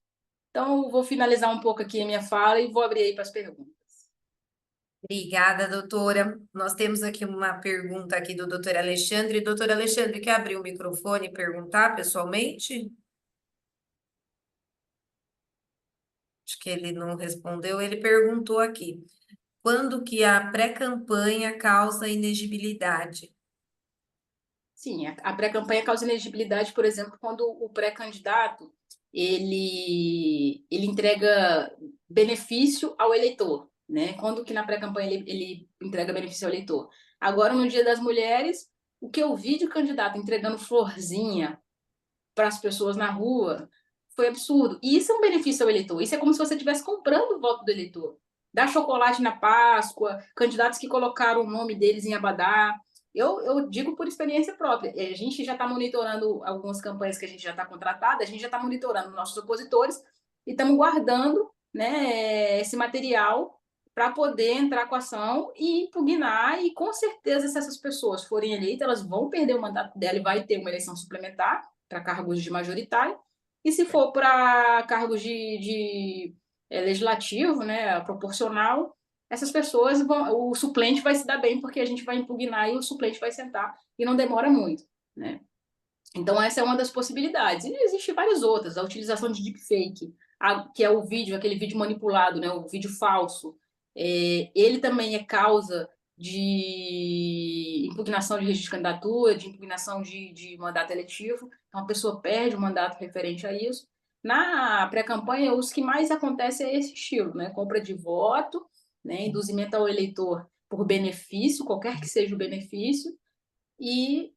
Então, vou finalizar um pouco aqui a minha fala e vou abrir aí para as perguntas. Obrigada, doutora. Nós temos aqui uma pergunta aqui do doutor Alexandre. Doutor Alexandre, quer abrir o microfone e perguntar pessoalmente? que ele não respondeu, ele perguntou aqui, quando que a pré-campanha causa inegibilidade? Sim, a pré-campanha causa inegibilidade, por exemplo, quando o pré-candidato ele entrega benefício ao eleitor, né? Quando que na pré-campanha ele entrega benefício ao eleitor? Agora, no Dia das Mulheres, o que eu vi de candidato entregando florzinha para as pessoas na rua foi absurdo. E isso é um benefício ao eleitor. Isso é como se você estivesse comprando o voto do eleitor. Dar chocolate na Páscoa, candidatos que colocaram o nome deles em abadá. Eu digo por experiência própria. A gente já está monitorando algumas campanhas que a gente já está contratada, a gente já está monitorando nossos opositores e estamos guardando, né, esse material para poder entrar com a ação e impugnar. E com certeza, se essas pessoas forem eleitas, elas vão perder o mandato dela e vai ter uma eleição suplementar para cargos de majoritário. E se for para cargos de legislativo, né, proporcional, essas pessoas vão, o suplente vai se dar bem porque a gente vai impugnar e o suplente vai sentar e não demora muito, né? Então essa é uma das possibilidades. E existem várias outras, a utilização de deepfake, que é o vídeo, aquele vídeo manipulado, né, o vídeo falso. Ele também é causa de impugnação de registro de candidatura, de impugnação de mandato eletivo. Então a pessoa perde o mandato referente a isso. Na pré-campanha, os que mais acontece é esse estilo, né? Compra de voto, né? Induzimento ao eleitor por benefício, qualquer que seja o benefício, e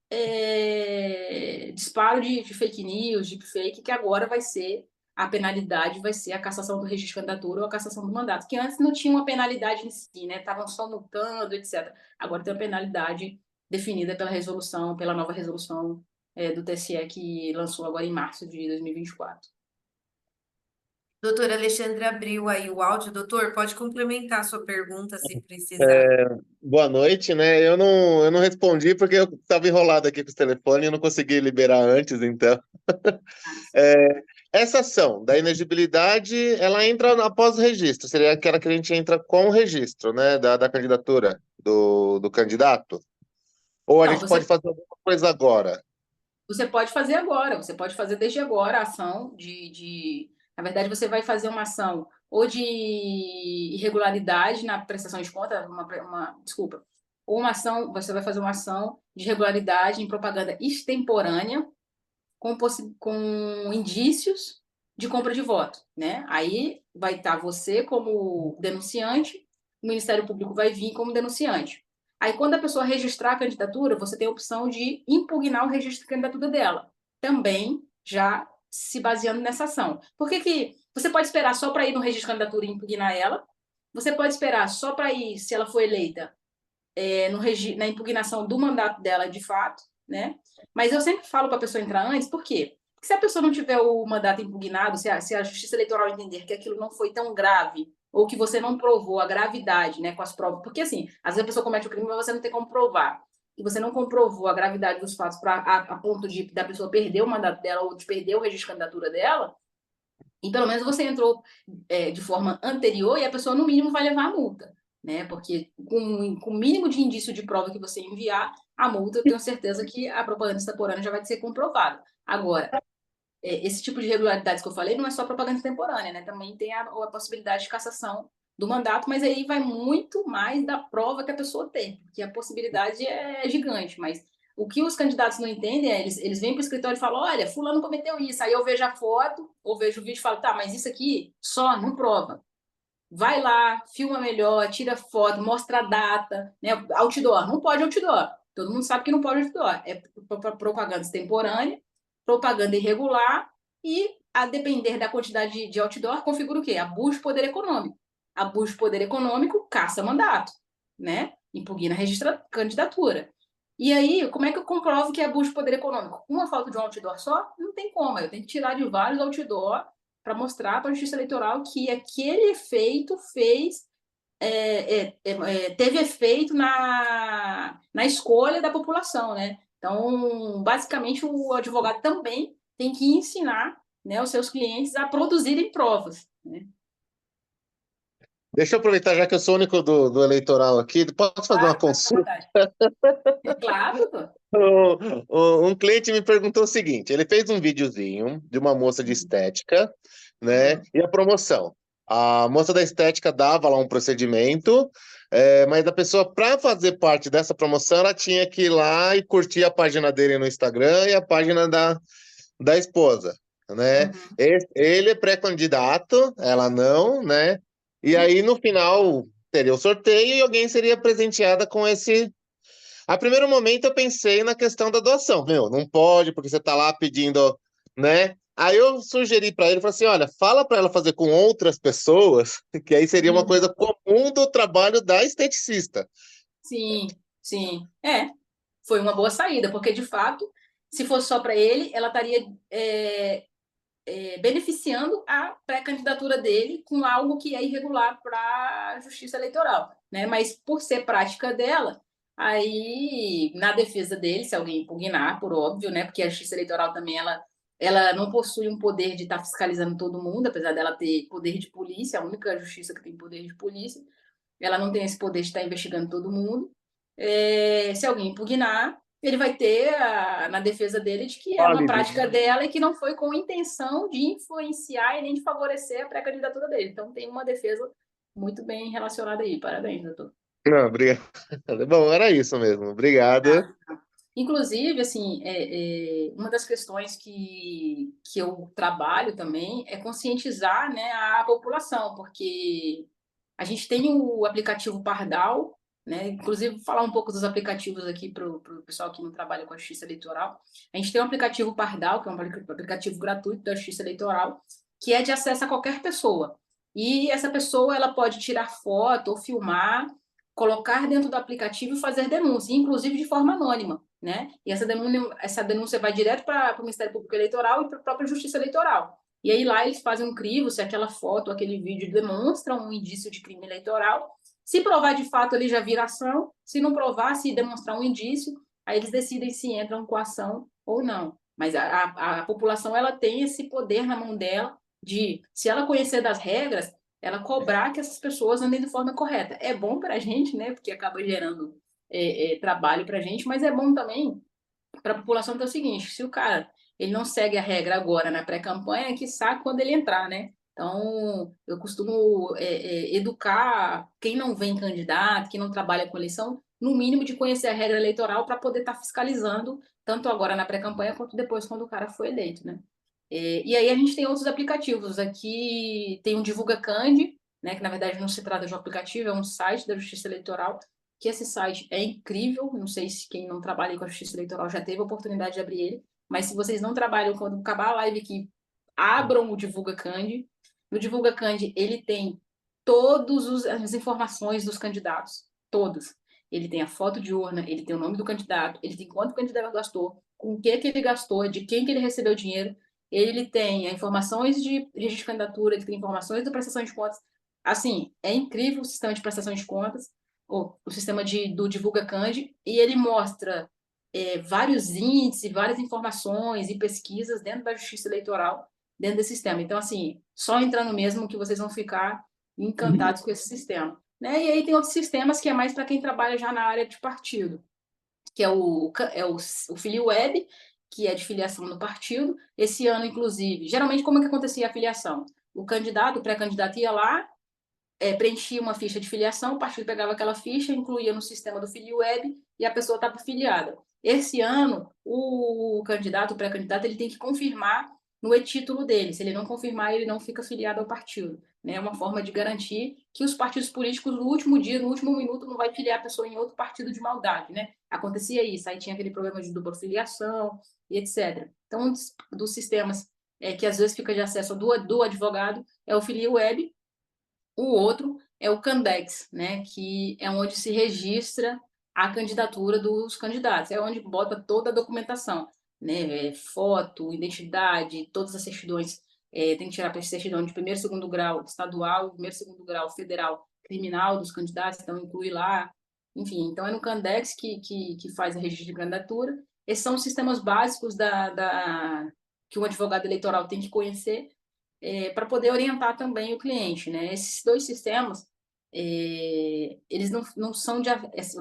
disparo de fake news, deepfake, que agora vai ser a penalidade, vai ser a cassação do registro de candidatura ou a cassação do mandato, que antes não tinha uma penalidade em si, né? Estavam só multando, etc. Agora tem uma penalidade definida pela resolução, pela nova resolução do TSE que lançou agora em março de 2024. Doutor Alexandre abriu aí o áudio. Doutor, pode complementar a sua pergunta se precisar. Boa noite, né? Eu não respondi porque eu estava enrolado aqui com os telefones e eu não consegui liberar antes, então. É, essa ação da inegibilidade, ela entra após o registro, seria aquela que a gente entra com o registro, né, da candidatura do candidato? Ou a Não, gente pode fazer alguma coisa agora? você pode fazer agora, você pode fazer desde agora a ação Na verdade, você vai fazer uma ação ou de irregularidade na prestação de conta, desculpa, ou uma ação, você vai fazer uma ação de irregularidade em propaganda extemporânea com indícios de compra de voto, né? Aí vai estar você como denunciante, o Ministério Público vai vir como denunciante. Aí, quando a pessoa registrar a candidatura, você tem a opção de impugnar o registro de candidatura dela, também já se baseando nessa ação. Por que que você pode esperar só para ir no registro de candidatura e impugnar ela? Você pode esperar só para ir, se ela for eleita, na impugnação do mandato dela de fato, né? Mas eu sempre falo para a pessoa entrar antes, por quê? Porque se a pessoa não tiver o mandato impugnado, se a Justiça Eleitoral entender que aquilo não foi tão grave, ou que você não provou a gravidade, né, com as provas, porque assim, às vezes a pessoa comete o crime, mas você não tem como provar, e você não comprovou a gravidade dos fatos a ponto da pessoa perder o mandato dela ou de perder o registro de candidatura dela, e pelo menos você entrou de forma anterior e a pessoa, no mínimo, vai levar a multa, né? Porque com o mínimo de indício de prova que você enviar, a multa, eu tenho certeza que a propaganda extemporânea já vai ser comprovada. Agora, esse tipo de irregularidades que eu falei não é só propaganda extemporânea, né? Também tem a possibilidade de cassação do mandato, mas aí vai muito mais da prova que a pessoa tem, porque a possibilidade é gigante, mas o que os candidatos não entendem é, eles vêm para o escritório e falam, olha, fulano cometeu isso, aí eu vejo a foto, ou vejo o vídeo e falo, tá, mas isso aqui só não prova. Vai lá, filma melhor, tira foto, mostra a data, né? Outdoor, não pode outdoor. Todo mundo sabe que não pode outdoor. É propaganda extemporânea, propaganda irregular e, a depender da quantidade de outdoor, configura o quê? Abuso de poder econômico. Abuso de poder econômico, caça mandato, né? Impugna registra candidatura. E aí, como é que eu comprovo que é abuso de poder econômico? Uma foto de um outdoor só? Não tem como. Eu tenho que tirar de vários outdoor para mostrar para a Justiça Eleitoral que aquele efeito teve efeito na escolha da população, né? Então, basicamente, o advogado também tem que ensinar, né, os seus clientes a produzirem provas, né? Deixa eu aproveitar, já que eu sou o único do eleitoral aqui, posso fazer uma Claro, pode ficar à consulta? vontade. Claro, doutor. Um cliente me perguntou o seguinte: ele fez um videozinho de uma moça de estética, né? Uhum. E a promoção. A moça da estética dava lá um procedimento, mas a pessoa, para fazer parte dessa promoção, ela tinha que ir lá e curtir a página dele no Instagram e a página da esposa, né? Uhum. Ele é pré-candidato, ela não, né? E aí, no final, teria o sorteio e alguém seria presenteada com esse. A primeiro momento, eu pensei na questão da doação. Meu, não pode, porque você tá lá pedindo, né? Aí eu sugeri para ele, falei assim, olha, fala para ela fazer com outras pessoas, que aí seria uma Uhum. coisa comum do trabalho da esteticista. Sim, sim. Foi uma boa saída, porque de fato, se fosse só para ele, ela estaria beneficiando a pré-candidatura dele com algo que é irregular para a Justiça Eleitoral, né? Mas por ser prática dela, aí na defesa dele, se alguém impugnar, por óbvio, né? Porque a Justiça Eleitoral também ela não possui um poder de estar fiscalizando todo mundo, apesar dela ter poder de polícia, a única justiça que tem poder de polícia, ela não tem esse poder de estar investigando todo mundo. Se alguém impugnar, ele vai ter na defesa dele de que é uma Válido. prática dela e que não foi com intenção de influenciar e nem de favorecer a pré-candidatura dele. Então, tem uma defesa muito bem relacionada aí. Parabéns, doutor. Não, obrigado. Bom, era isso mesmo. Obrigado. Inclusive, assim, uma das questões que eu trabalho também é conscientizar, né, a população, porque a gente tem o aplicativo Pardal, né? Inclusive, falar um pouco dos aplicativos aqui para o pessoal que não trabalha com a Justiça Eleitoral. A gente tem o aplicativo Pardal, que é um aplicativo gratuito da Justiça Eleitoral, que é de acesso a qualquer pessoa. E essa pessoa ela pode tirar foto ou filmar, colocar dentro do aplicativo e fazer denúncia, inclusive de forma anônima, né? E essa denúncia vai direto para o Ministério Público Eleitoral e para a própria Justiça Eleitoral. E aí lá eles fazem um crivo se aquela foto, aquele vídeo demonstra um indício de crime eleitoral. Se provar de fato, ele já vira ação. Se não provar, se demonstrar um indício, aí eles decidem se entram com a ação ou não. Mas a população ela tem esse poder na mão dela de, se ela conhecer das regras, ela cobrar que essas pessoas andem de forma correta. É bom para a gente, né? Porque acaba gerando trabalho para a gente, mas é bom também para a população que é o seguinte: se o cara ele não segue a regra agora na pré-campanha, que sabe quando ele entrar, né? Então, eu costumo educar quem não vem candidato, quem não trabalha com eleição, no mínimo de conhecer a regra eleitoral para poder estar fiscalizando, tanto agora na pré-campanha quanto depois quando o cara for eleito, né? E aí a gente tem outros aplicativos. Aqui tem o Divulga Candi, né, que na verdade não se trata de um aplicativo, é um site da Justiça Eleitoral, que esse site é incrível. Não sei se quem não trabalha com a Justiça Eleitoral já teve a oportunidade de abrir ele, mas se vocês não trabalham, quando acabar a live aqui, abram o Divulga Candi. No Divulga Candi, ele tem todas as informações dos candidatos, todas. Ele tem a foto de urna, ele tem o nome do candidato, ele tem quanto o candidato gastou, com o que ele gastou, de quem que ele recebeu dinheiro. Ele tem informações de registro de candidatura, ele tem informações da prestação de contas. Assim, é incrível o sistema de prestação de contas, o sistema do Divulga Candi, e ele mostra vários índices, várias informações e pesquisas dentro da Justiça Eleitoral, dentro desse sistema. Então, assim, só entrando mesmo que vocês vão ficar encantados com esse sistema. Né? E aí tem outros sistemas que é mais para quem trabalha já na área de partido, que é o FiliWeb, que é de filiação do partido. Esse ano, inclusive, geralmente como é que acontecia a filiação? O candidato, o pré-candidato ia lá, preenchia uma ficha de filiação, o partido pegava aquela ficha, incluía no sistema do FiliWeb e a pessoa estava filiada. Esse ano, o candidato, o pré-candidato, ele tem que confirmar no e-título dele. Se ele não confirmar, ele não fica filiado ao partido. Né? É uma forma de garantir que os partidos políticos, no último dia, no último minuto, não vai filiar a pessoa em outro partido de maldade. Né? Acontecia isso, aí tinha aquele problema de dupla filiação e etc. Então, um dos sistemas que às vezes fica de acesso do advogado é o FiliWeb. O outro é o Candex, né, que é onde se registra a candidatura dos candidatos, é onde bota toda a documentação, né, foto, identidade, todas as certidões, tem que tirar a certidão de primeiro e segundo grau estadual, primeiro e segundo grau federal criminal dos candidatos, então inclui lá, enfim, então é no Candex que faz a registro de candidatura. Esses são os sistemas básicos que um advogado eleitoral tem que conhecer para poder orientar também o cliente, né? Esses dois sistemas, eles não são de...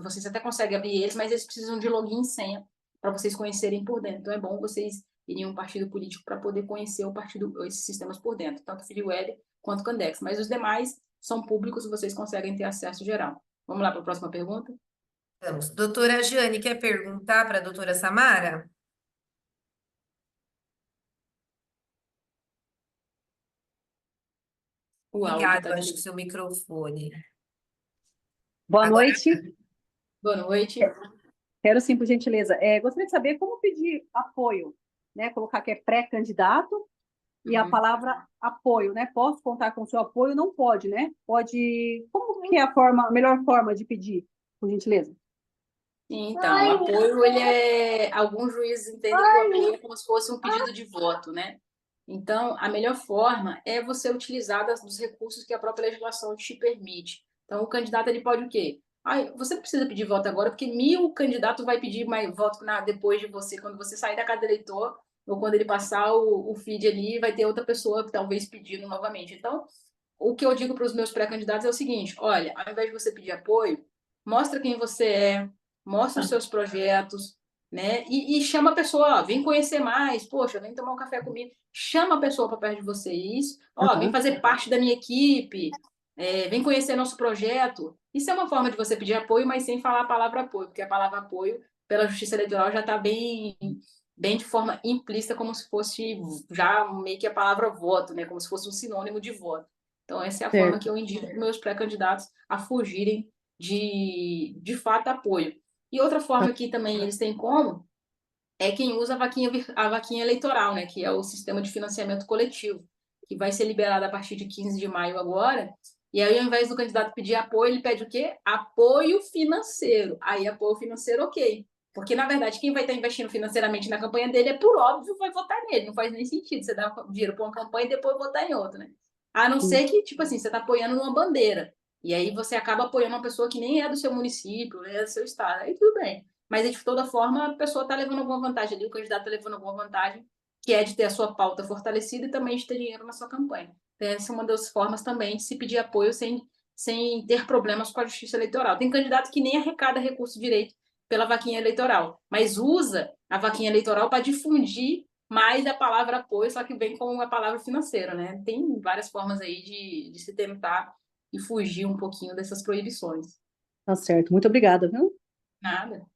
Vocês até conseguem abrir eles, mas eles precisam de login e senha para vocês conhecerem por dentro. Então, é bom vocês em nenhum partido político para poder conhecer o partido, esses sistemas por dentro, tanto FreeWeb quanto Candex. Mas os demais são públicos e vocês conseguem ter acesso geral. Vamos lá para a próxima pergunta? Vamos. Doutora Jane, quer perguntar para a doutora Samara? O áudio Obrigado, está acho que seu microfone. Boa Agora- noite. Boa noite. Quero sim, por gentileza. Gostaria de saber como pedir apoio, né? Colocar que é pré-candidato e a palavra apoio, né? Posso contar com o seu apoio? Não pode, né? Pode. Como que é a melhor forma de pedir, por gentileza? Então, apoio, alguns juízes entendem que o apoio é como se fosse um pedido de voto, né? Então, a melhor forma é você utilizar dos recursos que a própria legislação te permite. Então, o candidato, ele pode o quê? Você não precisa pedir voto agora, porque 1000 candidatos vai pedir mais voto depois de você, quando você sair da casa do eleitor, ou quando ele passar o feed ali, vai ter outra pessoa que talvez pedindo novamente. Então, o que eu digo para os meus pré-candidatos é o seguinte: olha, ao invés de você pedir apoio, mostra quem você é, mostra os seus projetos, né? E chama a pessoa, ó, vem conhecer mais, poxa, vem tomar um café comigo. Chama a pessoa para perto de vocês, ó, vem fazer parte da minha equipe, vem conhecer nosso projeto. Isso é uma forma de você pedir apoio, mas sem falar a palavra apoio, porque a palavra apoio, pela Justiça Eleitoral, já está bem de forma implícita, como se fosse já meio que a palavra voto, né? Como se fosse um sinônimo de voto. Então, essa é a forma que eu indico para meus pré-candidatos a fugirem de fato, apoio. E outra forma que também eles têm como é quem usa a vaquinha eleitoral, né? Que é o sistema de financiamento coletivo, que vai ser liberado a partir de 15 de maio agora. E aí, ao invés do candidato pedir apoio, ele pede o quê? Apoio financeiro. Aí, apoio financeiro, ok. Porque, na verdade, quem vai estar investindo financeiramente na campanha dele é, por óbvio, vai votar nele. Não faz nem sentido você dar dinheiro para uma campanha e depois votar em outra, né? A não ser que, tipo assim, você está apoiando uma bandeira. E aí você acaba apoiando uma pessoa que nem é do seu município, nem é do seu estado. Aí tudo bem. Mas, de toda forma, a pessoa está levando alguma vantagem ali, o candidato está levando alguma vantagem, que é de ter a sua pauta fortalecida e também de ter dinheiro na sua campanha. Então, essa é uma das formas também de se pedir apoio sem ter problemas com a justiça eleitoral. Tem candidato que nem arrecada recurso direito pela vaquinha eleitoral, mas usa a vaquinha eleitoral para difundir mais a palavra apoio, só que vem com uma palavra financeira, né? Tem várias formas aí de se tentar e fugir um pouquinho dessas proibições. Tá certo. Muito obrigada, viu? Nada.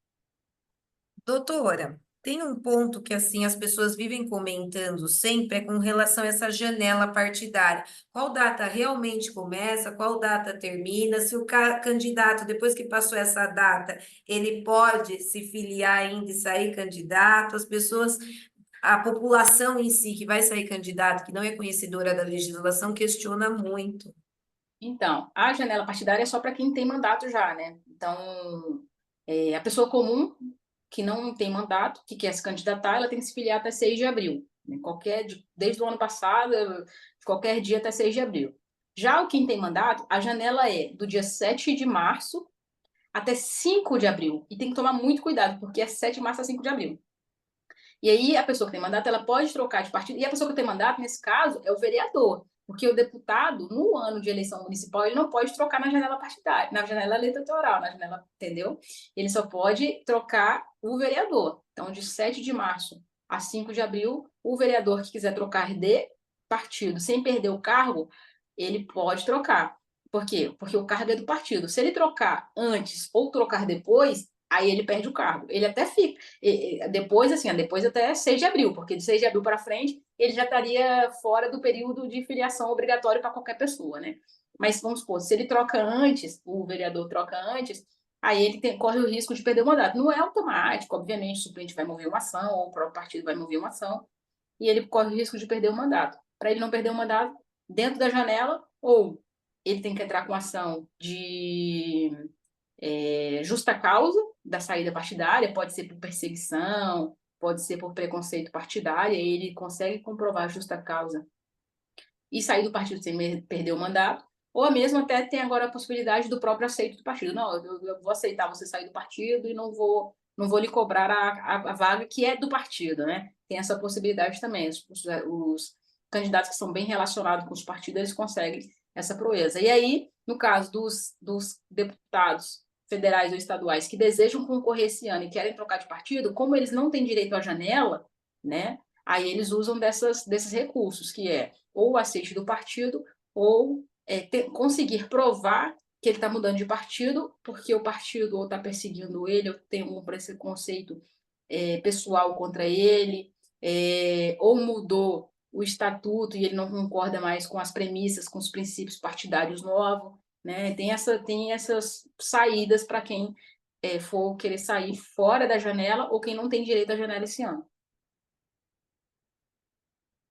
Doutora, tem um ponto que assim as pessoas vivem comentando sempre é com relação a essa janela partidária. Qual data realmente começa, qual data termina? Se o candidato, depois que passou essa data, ele pode se filiar ainda e sair candidato? As pessoas, a população em si que vai sair candidato, que não é conhecedora da legislação, questiona muito. Então, a janela partidária é só para quem tem mandato já, né? Então, a pessoa comum que não tem mandato, que quer se candidatar, ela tem que se filiar até 6 de abril. Né? Desde o ano passado, de qualquer dia até 6 de abril. Já quem tem mandato, a janela é do dia 7 de março até 5 de abril. E tem que tomar muito cuidado, porque é 7 de março a 5 de abril. E aí, a pessoa que tem mandato, ela pode trocar de partido. E a pessoa que tem mandato, nesse caso, é o vereador. Porque o deputado, no ano de eleição municipal, ele não pode trocar na janela partidária, na janela eleitoral, na janela, entendeu? Ele só pode trocar o vereador. Então, de 7 de março a 5 de abril, o vereador que quiser trocar de partido sem perder o cargo, ele pode trocar. Por quê? Porque o cargo é do partido. Se ele trocar antes ou trocar depois, aí ele perde o cargo. Ele até fica. Depois, assim, depois até 6 de abril, porque de 6 de abril para frente, ele já estaria fora do período de filiação obrigatório para qualquer pessoa, né? Mas vamos supor, se ele troca antes, o vereador troca antes, aí ele corre o risco de perder o mandato. Não é automático, obviamente, o suplente vai mover uma ação, ou o próprio partido vai mover uma ação, e ele corre o risco de perder o mandato. Para ele não perder o mandato, dentro da janela, ou ele tem que entrar com ação de justa causa da saída partidária, pode ser por perseguição, pode ser por preconceito partidário, e ele consegue comprovar a justa causa e sair do partido sem perder o mandato, ou mesmo até tem agora a possibilidade do próprio aceito do partido. Não, eu vou aceitar você sair do partido e não vou lhe cobrar a vaga que é do partido, né? Tem essa possibilidade também. Os candidatos que são bem relacionados com os partidos, eles conseguem essa proeza. E aí, no caso dos deputados federais ou estaduais que desejam concorrer esse ano e querem trocar de partido, como eles não têm direito à janela, né? aí eles usam desses recursos, que é ou o aceite do partido, ou conseguir provar que ele está mudando de partido, porque o partido ou está perseguindo ele, ou tem um preconceito pessoal contra ele, ou mudou o estatuto e ele não concorda mais com as premissas, com os princípios partidários novos, né? Tem essas saídas para quem for querer sair fora da janela ou quem não tem direito à janela esse ano.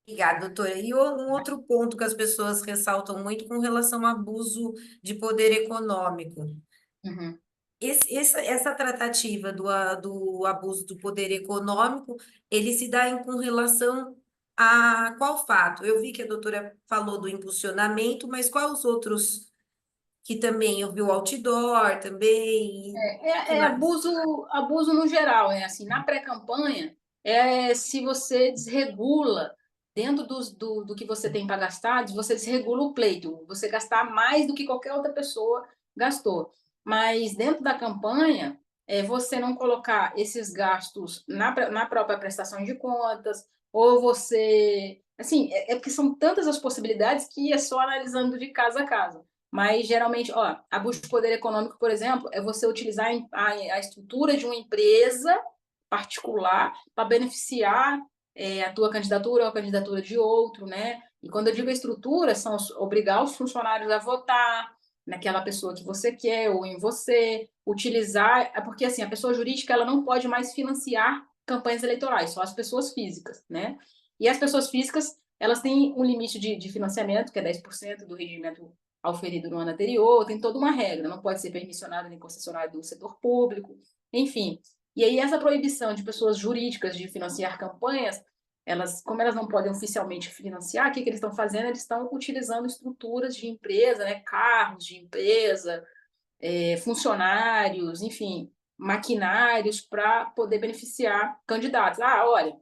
Obrigada, doutora. E um outro ponto que as pessoas ressaltam muito com relação ao abuso de poder econômico. Uhum. Essa tratativa do abuso do poder econômico, ele se dá com relação a qual fato? Eu vi que a doutora falou do impulsionamento, mas quais os outros que também eu vi o outdoor também? Que mais? Abuso no geral, assim, na pré-campanha, se você desregula dentro do que você tem para gastar, você desregula o pleito, você gastar mais do que qualquer outra pessoa gastou. Mas dentro da campanha, você não colocar esses gastos na própria prestação de contas, ou você. Assim, porque são tantas as possibilidades que é só analisando de casa a casa. Mas, geralmente, abuso de poder econômico, por exemplo, é você utilizar a estrutura de uma empresa particular para beneficiar a tua candidatura ou a candidatura de outro, né? E quando eu digo estrutura, são obrigar os funcionários a votar naquela pessoa que você quer ou em você, utilizar... Porque, assim, a pessoa jurídica ela não pode mais financiar campanhas eleitorais, só as pessoas físicas, né? E as pessoas físicas, elas têm um limite de financiamento, que é 10% do regimento auferido no ano anterior, tem toda uma regra, não pode ser permissionado nem concessionário do setor público, enfim. E aí essa proibição de pessoas jurídicas de financiar campanhas, como elas não podem oficialmente financiar, o que eles estão fazendo? Eles estão utilizando estruturas de empresa, né, carros de empresa, funcionários, enfim, maquinários para poder beneficiar candidatos. Olha,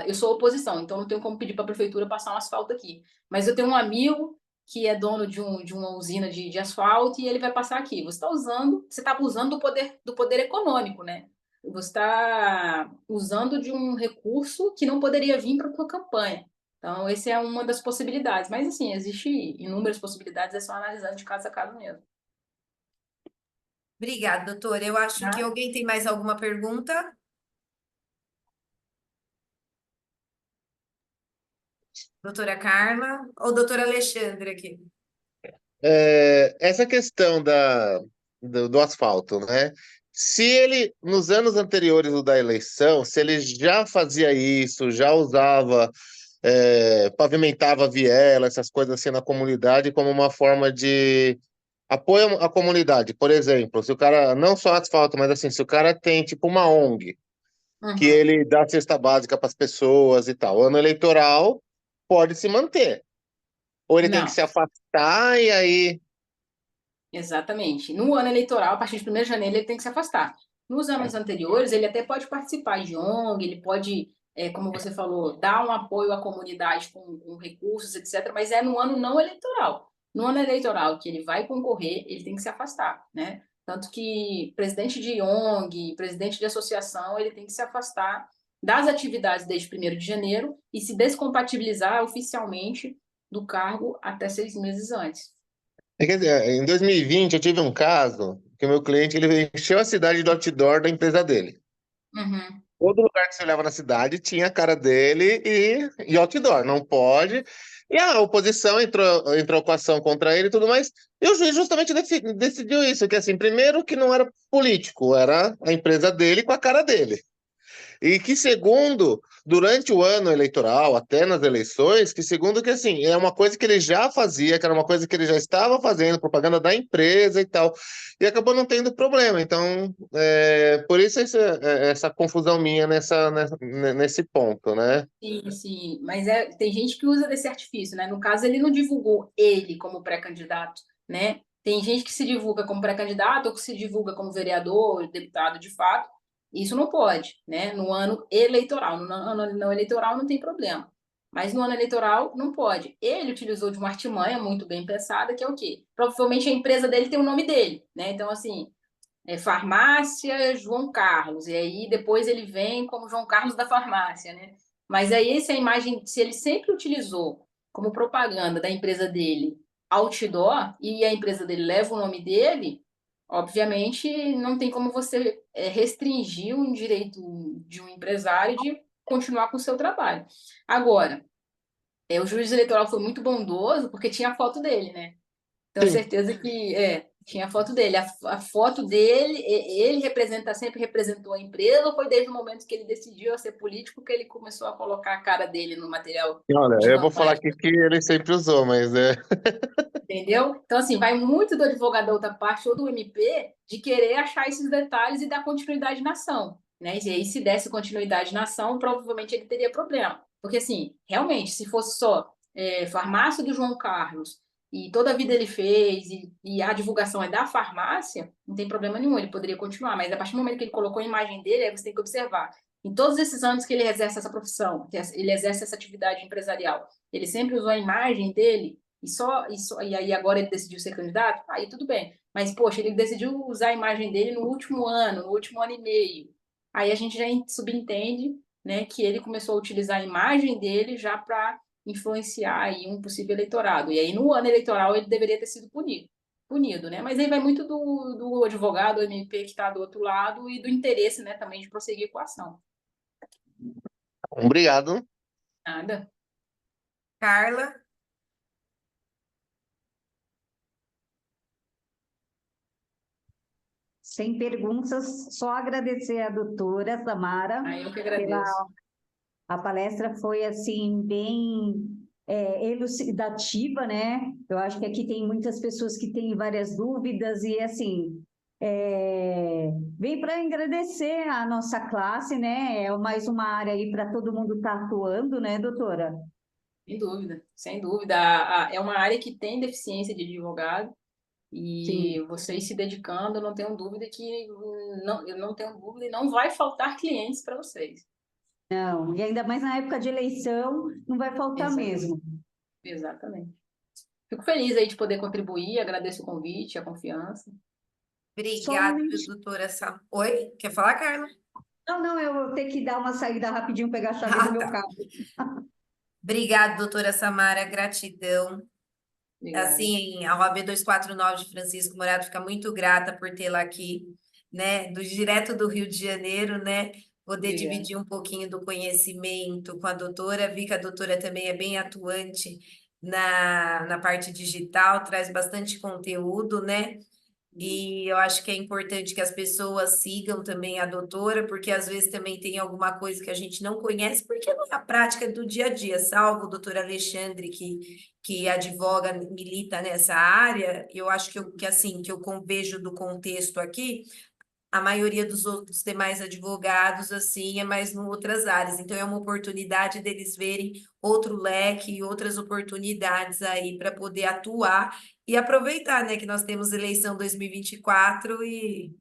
eu sou oposição, então não tenho como pedir para a prefeitura passar um asfalto aqui, mas eu tenho um amigo que é dono de uma usina de asfalto e ele vai passar aqui. Você está abusando do poder econômico, né? Você está usando de um recurso que não poderia vir para a tua campanha. Então, essa é uma das possibilidades. Mas, assim, existe inúmeras possibilidades, é só analisando de caso a caso mesmo. Obrigada, doutora. Eu acho que Tá? alguém tem mais alguma pergunta? Doutora Carla ou doutora Alexandre aqui? Essa questão do asfalto, né? Se ele, nos anos anteriores da eleição, se ele já fazia isso, já usava, pavimentava viela, essas coisas assim na comunidade, como uma forma de apoio à comunidade. Por exemplo, se o cara, não só asfalto, mas assim, se o cara tem tipo uma ONG, que Uhum. ele dá cesta básica para as pessoas e tal, ano eleitoral pode se manter. Ou ele tem que Não. se afastar e aí. Exatamente. No ano eleitoral, a partir de 1º de janeiro, ele tem que se afastar. Nos anos anteriores, ele até pode participar de ONG, ele pode, como você falou, dar um apoio à comunidade com recursos, etc., mas é no ano não eleitoral. No ano eleitoral que ele vai concorrer, ele tem que se afastar, né? Tanto que presidente de ONG, presidente de associação, ele tem que se afastar das atividades desde 1º de janeiro e se descompatibilizar oficialmente do cargo até 6 meses antes. Quer dizer, em 2020, eu tive um caso que o meu cliente ele encheu a cidade de outdoor da empresa dele. Uhum. Todo lugar que você olhava na cidade tinha a cara dele e outdoor, não pode. E a oposição entrou com ação contra ele e tudo mais. E o juiz justamente decidiu isso, que assim, primeiro que não era político, era a empresa dele com a cara dele. E que segundo, durante o ano eleitoral, até nas eleições, que segundo que assim, é uma coisa que ele já fazia, que era uma coisa que ele já estava fazendo, propaganda da empresa e tal, e acabou não tendo problema. Então, por isso essa confusão minha nesse ponto, né? Sim, sim, mas tem gente que usa desse artifício, né? No caso, ele não divulgou ele como pré-candidato, né? Tem gente que se divulga como pré-candidato ou que se divulga como vereador, deputado de fato. Isso não pode, né? No ano eleitoral. No ano não eleitoral não tem problema. Mas no ano eleitoral não pode. Ele utilizou de uma artimanha muito bem pensada, que é o quê? Provavelmente a empresa dele tem o nome dele, né? Então, assim, farmácia João Carlos, e aí depois ele vem como João Carlos da farmácia, né? Mas aí, se a imagem, se ele sempre utilizou como propaganda da empresa dele outdoor, e a empresa dele leva o nome dele, obviamente não tem como você restringir um direito de um empresário de continuar com o seu trabalho. Agora, o juiz eleitoral foi muito bondoso porque tinha a foto dele, né? Tenho Sim. certeza que tinha a foto dele. A foto dele, ele sempre representou a empresa, ou foi desde o momento que ele decidiu ser político que ele começou a colocar a cara dele no material Olha, de eu vou falar campanha? aqui que ele sempre usou, mas Entendeu? Então, assim, vai muito do advogado da outra parte ou do MP de querer achar esses detalhes e dar continuidade na ação, né? E aí, se desse continuidade na ação, provavelmente ele teria problema. Porque, assim, realmente, se fosse só farmácia do João Carlos e toda a vida ele fez e a divulgação é da farmácia, não tem problema nenhum, ele poderia continuar. Mas a partir do momento que ele colocou a imagem dele, aí você tem que observar. Em todos esses anos que ele exerce essa profissão, que ele exerce essa atividade empresarial, ele sempre usou a imagem dele e aí agora ele decidiu ser candidato, aí tudo bem. Mas, poxa, ele decidiu usar a imagem dele no último ano e meio. Aí a gente já subentende, né, que ele começou a utilizar a imagem dele já para influenciar aí um possível eleitorado. E aí no ano eleitoral ele deveria ter sido punido, né? Mas aí vai muito do advogado, do MP que está do outro lado e do interesse, né, também de prosseguir com a ação. obrigado. Nada. Carla? Sem perguntas, só agradecer à doutora Samara Aí eu que pela agradeço. a palestra foi assim bem elucidativa, né? Eu acho que aqui tem muitas pessoas que têm várias dúvidas e assim vem para agradecer a nossa classe, né? É mais uma área aí para todo mundo estar atuando, né, doutora? Sem dúvida, sem dúvida. É uma área que tem deficiência de advogado e Sim. vocês se dedicando, eu não tenho dúvida eu não tenho dúvida e não vai faltar clientes para vocês. Não, e ainda mais na época de eleição, não vai faltar Exatamente. mesmo. Exatamente. Fico feliz aí de poder contribuir, agradeço o convite, a confiança. Só um Obrigada, minutinho. doutora Oi? Quer falar, Carla? Não, eu vou ter que dar uma saída rapidinho, pegar a chave do Ah, meu tá. carro. Obrigada, doutora Samara, gratidão. Obrigada. Assim, a OAB 249 de Francisco Morato fica muito grata por tê-la aqui, né? Direto do Rio de Janeiro, né? Poder Obrigada. dividir um pouquinho do conhecimento com a doutora. Vi que a doutora também é bem atuante na parte digital, traz bastante conteúdo, né? E eu acho que é importante que as pessoas sigam também a doutora, porque às vezes também tem alguma coisa que a gente não conhece, porque não é a prática do dia a dia, salvo o doutor Alexandre, que advoga, milita nessa área, eu acho assim, que eu vejo do contexto aqui, a maioria dos outros demais advogados, assim, é mais em outras áreas. Então, é uma oportunidade deles verem outro leque e outras oportunidades aí para poder atuar e aproveitar, né, que nós temos eleição 2024 e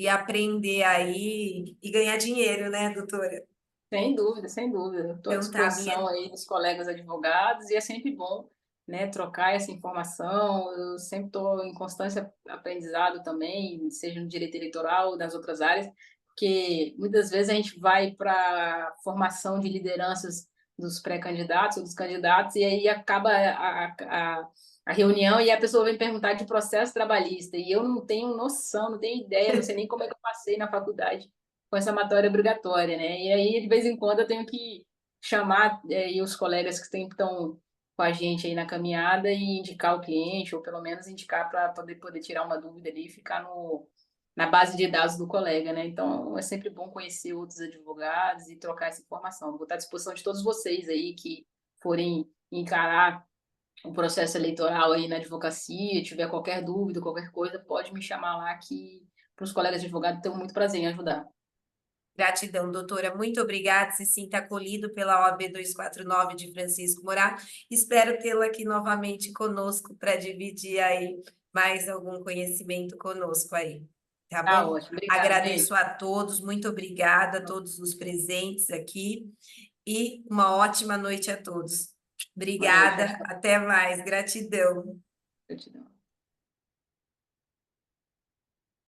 aprender aí e ganhar dinheiro, né, doutora? Sem dúvida, sem dúvida. Estou à Então, tá, disposição aí dos colegas advogados e é sempre bom, né, trocar essa informação. Eu sempre estou em constante aprendizado também, seja no direito eleitoral ou nas outras áreas, porque muitas vezes a gente vai para a formação de lideranças dos pré-candidatos ou dos candidatos e aí acaba a reunião e a pessoa vem perguntar de processo trabalhista e eu não tenho noção, não tenho ideia, não sei nem como é que eu passei na faculdade com essa matéria obrigatória, né? E aí, de vez em quando, eu tenho que chamar aí os colegas que estão com a gente aí na caminhada e indicar o cliente, ou pelo menos indicar para poder tirar uma dúvida ali e ficar na base de dados do colega, né? Então, é sempre bom conhecer outros advogados e trocar essa informação. Vou estar à disposição de todos vocês aí que forem encarar o processo eleitoral aí na advocacia, tiver qualquer dúvida, qualquer coisa, pode me chamar lá que para os colegas de advogado tenho muito prazer em ajudar. Gratidão, doutora. Muito obrigada. Se sinta acolhido pela OAB 249 de Francisco Morato. Espero tê-la aqui novamente conosco para dividir aí mais algum conhecimento conosco aí. Tá Tá bom? ótimo. Obrigada, Ney. Agradeço a todos, muito obrigada a todos os presentes aqui e uma ótima noite a todos. Boa noite. Obrigada, até mais. Gratidão. Gratidão.